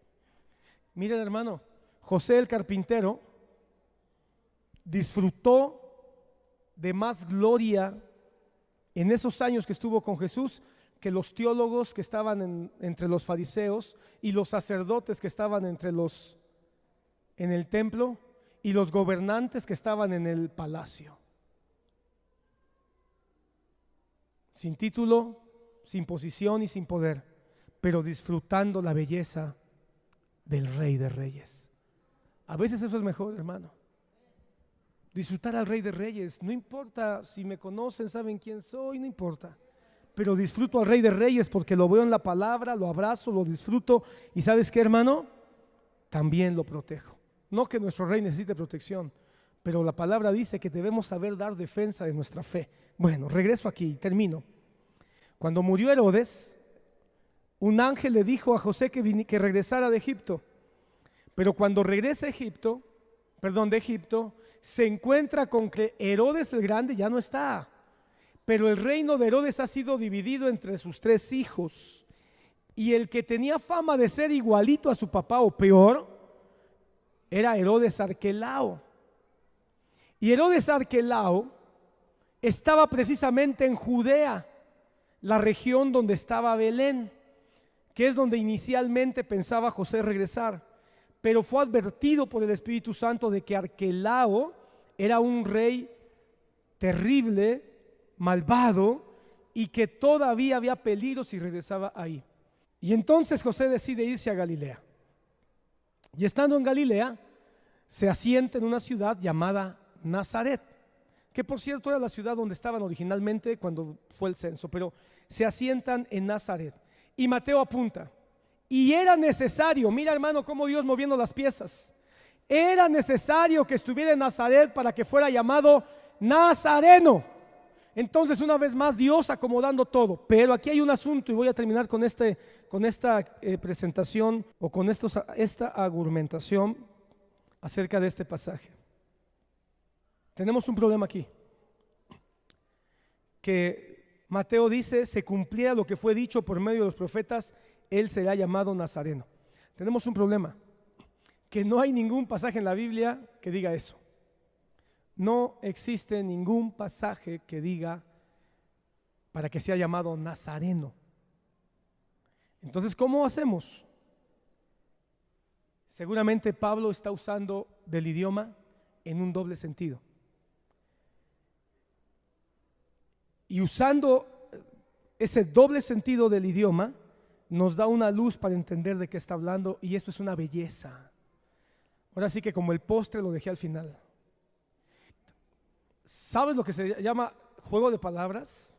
Miren, hermano, José el carpintero disfrutó de más gloria en esos años que estuvo con Jesús que los teólogos que estaban entre los fariseos y los sacerdotes que estaban en el templo y los gobernantes que estaban en el palacio. Sin título, sin posición y sin poder, pero disfrutando la belleza del Rey de Reyes. A veces eso es mejor, hermano. Disfrutar al Rey de Reyes. No importa si me conocen, saben quién soy, no importa. Pero disfruto al Rey de Reyes porque lo veo en la palabra, lo abrazo, lo disfruto. Y ¿sabes qué, hermano? También lo protejo. No que nuestro Rey necesite protección, pero la palabra dice que debemos saber dar defensa de nuestra fe. Bueno, regreso aquí, termino. Cuando murió Herodes, un ángel le dijo a José que regresara de Egipto. Pero cuando regresa de Egipto, se encuentra con que Herodes el Grande ya no está, pero el reino de Herodes ha sido dividido entre sus 3 hijos, y el que tenía fama de ser igualito a su papá o peor era Herodes Arquelao. Y Herodes Arquelao estaba precisamente en Judea, la región donde estaba Belén, que es donde inicialmente pensaba José regresar. Pero fue advertido por el Espíritu Santo de que Arquelao era un rey terrible, malvado, y que todavía había peligro si regresaba ahí. Y entonces José decide irse a Galilea. Y estando en Galilea, se asienta en una ciudad llamada Nazaret, que por cierto era la ciudad donde estaban originalmente cuando fue el censo, pero se asientan en Nazaret. Y Mateo apunta. Y era necesario, mira hermano cómo Dios moviendo las piezas, era necesario que estuviera en Nazaret para que fuera llamado Nazareno. Entonces una vez más Dios acomodando todo, pero aquí hay un asunto y voy a terminar con esta presentación o con esta argumentación acerca de este pasaje. Tenemos un problema aquí, que Mateo dice se cumpliera lo que fue dicho por medio de los profetas, Él será llamado Nazareno. Tenemos un problema, que no hay ningún pasaje en la Biblia que diga eso. No existe ningún pasaje que diga para que sea llamado Nazareno. Entonces, ¿cómo hacemos? Seguramente Pablo está usando del idioma en un doble sentido. Y usando ese doble sentido del idioma, nos da una luz para entender de qué está hablando, y esto es una belleza. Ahora sí que como el postre lo dejé al final. ¿Sabes lo que se llama juego de palabras?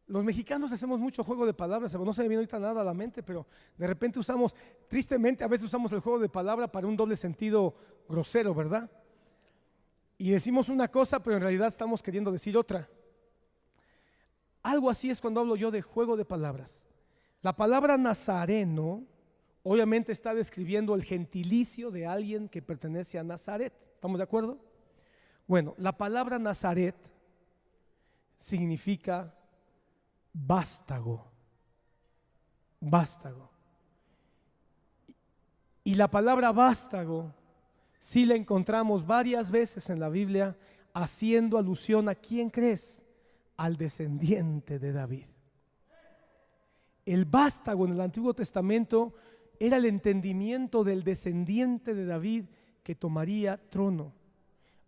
Los mexicanos hacemos mucho juego de palabras, no se me viene ahorita nada a la mente, pero de repente tristemente a veces usamos el juego de palabra para un doble sentido grosero, ¿verdad? y decimos una cosa, pero en realidad estamos queriendo decir otra. Algo así es cuando hablo yo de juego de palabras. La palabra nazareno obviamente está describiendo el gentilicio de alguien que pertenece a Nazaret. ¿Estamos de acuerdo? Bueno, la palabra Nazaret significa vástago. Vástago. Y la palabra vástago sí la encontramos varias veces en la Biblia haciendo alusión a ¿quién crees? Al descendiente de David. El vástago en el Antiguo Testamento era el entendimiento del descendiente de David que tomaría trono.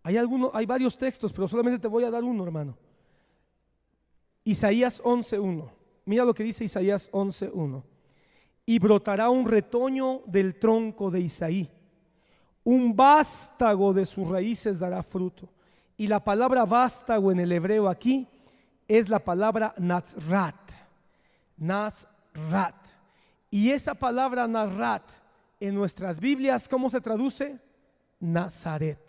Hay varios textos, pero solamente te voy a dar uno, hermano. Isaías 11:1. Mira lo que dice Isaías 11:1. Y brotará un retoño del tronco de Isaí, un vástago de sus raíces dará fruto. Y la palabra vástago en el hebreo aquí es la palabra nazrat. Nazrat. Y esa palabra nazrat en nuestras Biblias, ¿cómo se traduce? Nazaret.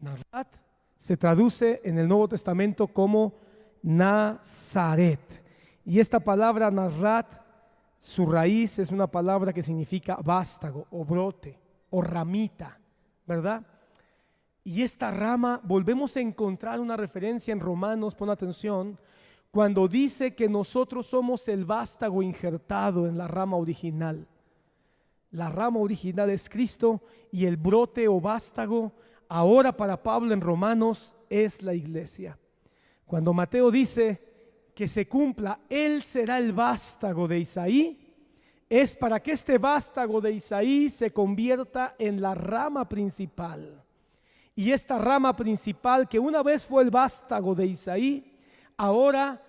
Nazrat se traduce en el Nuevo Testamento como Nazaret. Y esta palabra nazrat, su raíz es una palabra que significa vástago o brote o ramita, ¿verdad? Y esta rama, volvemos a encontrar una referencia en Romanos, pon atención, cuando dice que nosotros somos el vástago injertado en la rama original. La rama original es Cristo y el brote o vástago, ahora para Pablo en Romanos, es la iglesia. Cuando Mateo dice que se cumpla, Él será el vástago de Isaí, es para que este vástago de Isaí se convierta en la rama principal. Y esta rama principal, que una vez fue el vástago de Isaí, ahora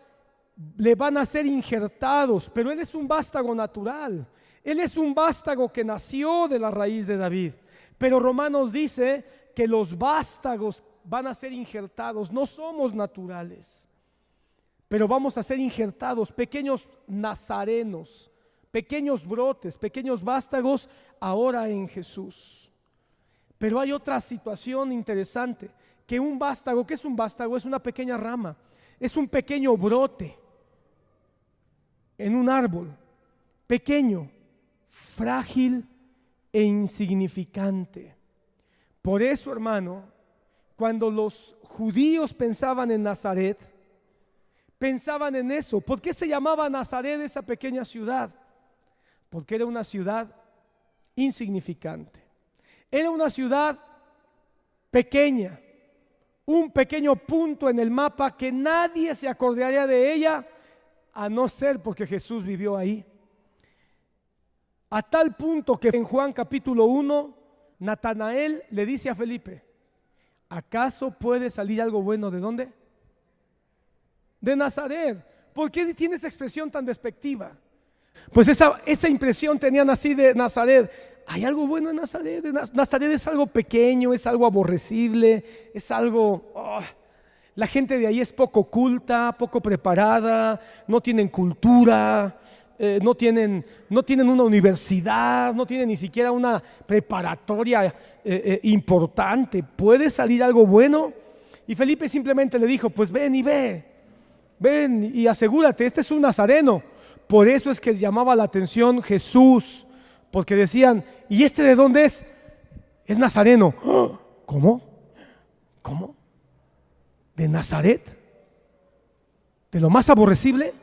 le van a ser injertados, pero él es un vástago natural. Él es un vástago que nació de la raíz de David. Pero Romanos dice que los vástagos van a ser injertados, no somos naturales, pero vamos a ser injertados, pequeños nazarenos, pequeños brotes, pequeños vástagos ahora en Jesús. Pero hay otra situación interesante, que un vástago, ¿qué es un vástago? Es una pequeña rama, es un pequeño brote en un árbol, pequeño, frágil e insignificante. Por eso, hermano, cuando los judíos pensaban en Nazaret, pensaban en eso. ¿Por qué se llamaba Nazaret esa pequeña ciudad? Porque era una ciudad insignificante. Era una ciudad pequeña, un pequeño punto en el mapa que nadie se acordaría de ella, a no ser porque Jesús vivió ahí. A tal punto que en Juan capítulo 1, Natanael le dice a Felipe: ¿acaso puede salir algo bueno de dónde? De Nazaret. ¿Por qué tiene esa expresión tan despectiva? Pues esa impresión tenían así de Nazaret. Hay algo bueno en Nazaret. Nazaret es algo pequeño, es algo aborrecible, es algo... La gente de ahí es poco culta, poco preparada, no tienen cultura, no tienen una universidad, no tienen ni siquiera una preparatoria importante. ¿Puede salir algo bueno? Y Felipe simplemente le dijo: pues ven y ve, ven y asegúrate, este es un nazareno. Por eso es que llamaba la atención Jesús, porque decían: ¿y este de dónde es? Es nazareno. ¿Cómo? ¿Cómo? ¿De Nazaret? ¿De lo más aborrecible?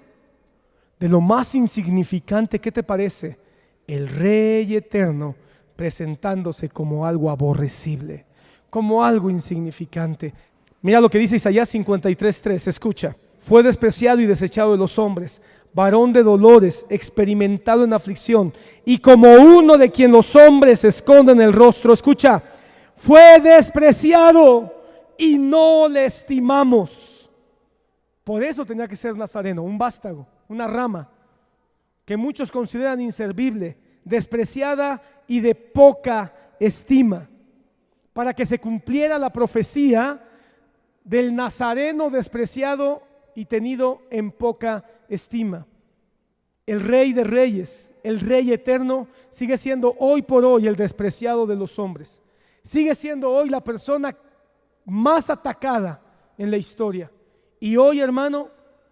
¿De lo más insignificante? ¿Qué te parece? El Rey eterno presentándose como algo aborrecible, como algo insignificante. Mira lo que dice Isaías 53:3, escucha: fue despreciado y desechado de los hombres, varón de dolores, experimentado en aflicción, y como uno de quien los hombres esconden el rostro. Escucha: fue despreciado y no le estimamos. Por eso tenía que ser nazareno, un vástago, una rama que muchos consideran inservible, despreciada y de poca estima, para que se cumpliera la profecía del nazareno despreciado y tenido en poca estima. El Rey de Reyes, el Rey eterno, sigue siendo hoy por hoy el despreciado de los hombres. Sigue siendo hoy la persona más atacada en la historia. Y hoy, hermano,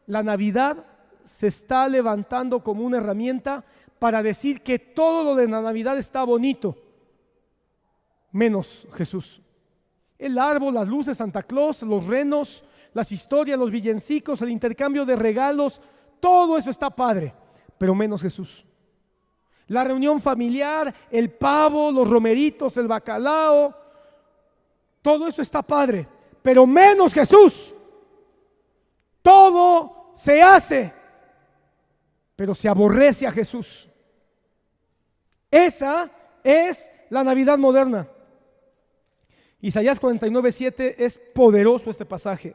la Navidad se está levantando como una herramienta para decir que todo lo de la Navidad está bonito, menos Jesús. El árbol, las luces, Santa Claus, los renos, las historias, los villancicos, el intercambio de regalos, todo eso está padre, pero menos Jesús. La reunión familiar, el pavo, los romeritos, el bacalao, todo eso está padre, pero menos Jesús. Todo se hace, pero se aborrece a Jesús. Esa es la Navidad moderna. Isaías 49:7 es poderoso este pasaje.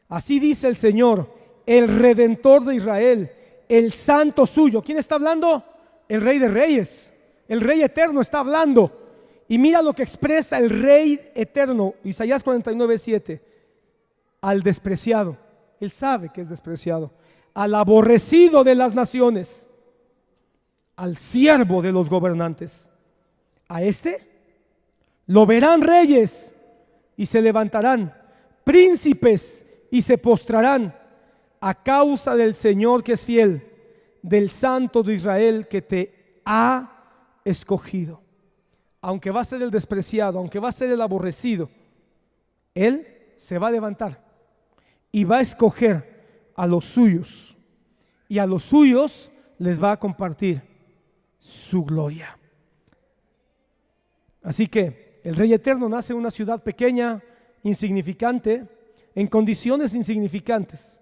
Así dice el Señor, el Redentor de Israel, el Santo suyo. ¿Quién está hablando? El Rey de Reyes, el Rey eterno está hablando. Y mira lo que expresa el Rey eterno, Isaías 49:7. Al despreciado, él sabe que es despreciado, al aborrecido de las naciones, al siervo de los gobernantes. A este lo verán reyes y se levantarán, príncipes y se postrarán a causa del Señor que es fiel, del Santo de Israel que te ha escogido. Aunque va a ser el despreciado, aunque va a ser el aborrecido, Él se va a levantar y va a escoger a los suyos, y a los suyos les va a compartir su gloria. Así que el Rey eterno nace en una ciudad pequeña, insignificante, en condiciones insignificantes.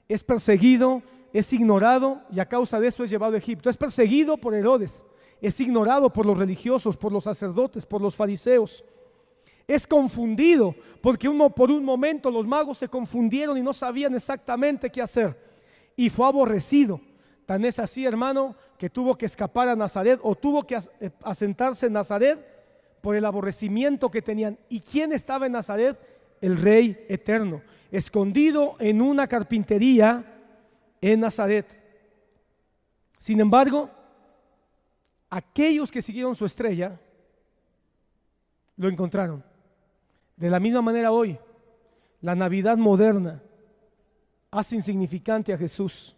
Es perseguido, es ignorado, y a causa de eso es llevado a Egipto. Es perseguido por Herodes, es ignorado por los religiosos, por los sacerdotes, por los fariseos. Es confundido porque por un momento los magos se confundieron y no sabían exactamente qué hacer, y fue aborrecido. Tan es así, hermano, que tuvo que escapar a Nazaret, o tuvo que asentarse en Nazaret por el aborrecimiento que tenían. ¿Y quién estaba en Nazaret? El Rey eterno, escondido en una carpintería en Nazaret. Sin embargo, aquellos que siguieron su estrella lo encontraron. De la misma manera hoy, la Navidad moderna hace insignificante a Jesús,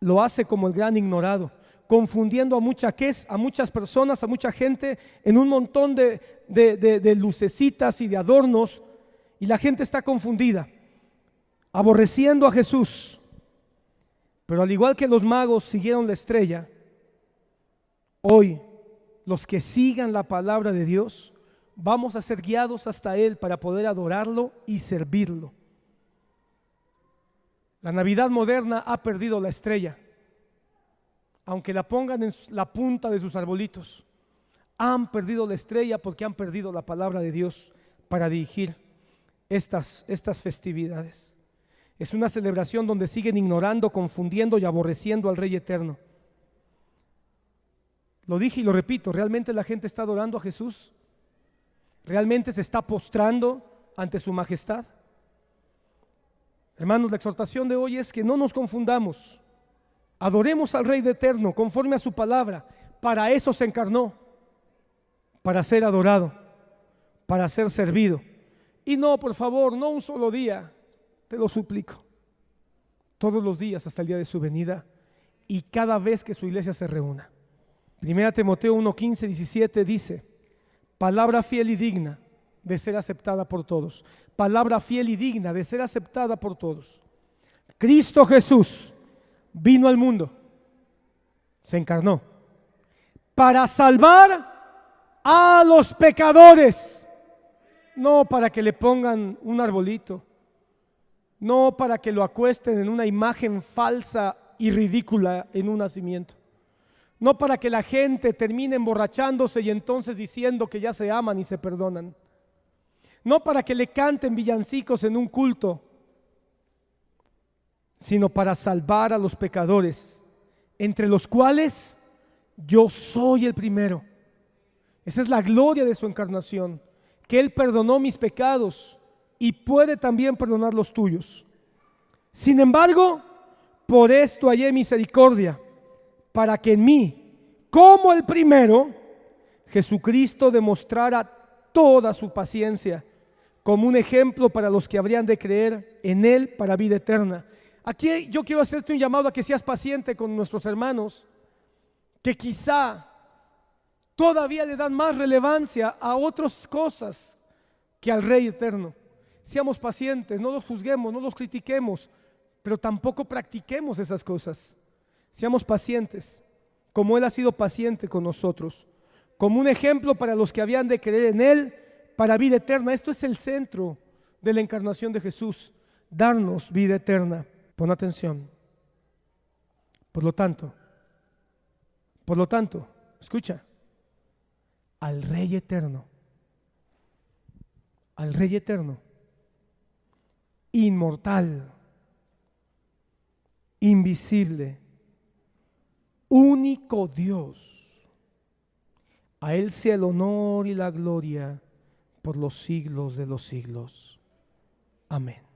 lo hace como el gran ignorado, confundiendo a muchas personas, a mucha gente en un montón de lucecitas y de adornos, y la gente está confundida, aborreciendo a Jesús. Pero al igual que los magos siguieron la estrella, hoy los que sigan la palabra de Dios vamos a ser guiados hasta Él para poder adorarlo y servirlo. La Navidad moderna ha perdido la estrella, aunque la pongan en la punta de sus arbolitos. Han perdido la estrella porque han perdido la palabra de Dios para dirigir estas festividades. Es una celebración donde siguen ignorando, confundiendo y aborreciendo al Rey eterno. Lo dije y lo repito, ¿realmente la gente está adorando a Jesús? ¿Realmente se está postrando ante su majestad? Hermanos, la exhortación de hoy es que no nos confundamos. Adoremos al Rey eterno conforme a su palabra. Para eso se encarnó, para ser adorado, para ser servido. Y no, por favor, no un solo día, te lo suplico. Todos los días hasta el día de su venida y cada vez que su iglesia se reúna. 1 Timoteo 1:15-17 dice: palabra fiel y digna de ser aceptada por todos. Palabra fiel y digna de ser aceptada por todos. Cristo Jesús vino al mundo, se encarnó para salvar a los pecadores, no para que le pongan un arbolito, no para que lo acuesten en una imagen falsa y ridícula en un nacimiento, no para que la gente termine emborrachándose y entonces diciendo que ya se aman y se perdonan, no para que le canten villancicos en un culto, sino para salvar a los pecadores, entre los cuales yo soy el primero. Esa es la gloria de su encarnación, que Él perdonó mis pecados y puede también perdonar los tuyos. Sin embargo, por esto hallé misericordia, para que en mí, como el primero, Jesucristo demostrara toda su paciencia como un ejemplo para los que habrían de creer en Él para vida eterna. Aquí yo quiero hacerte un llamado a que seas paciente con nuestros hermanos, que quizá todavía le dan más relevancia a otras cosas que al Rey eterno. Seamos pacientes, no los juzguemos, no los critiquemos, pero tampoco practiquemos esas cosas. Seamos pacientes, como Él ha sido paciente con nosotros, como un ejemplo para los que habían de creer en Él para vida eterna. Esto es el centro de la encarnación de Jesús, darnos vida eterna. Pon atención. Por lo tanto, escucha, al Rey eterno, inmortal, invisible, único Dios, a Él sea el honor y la gloria por los siglos de los siglos. Amén.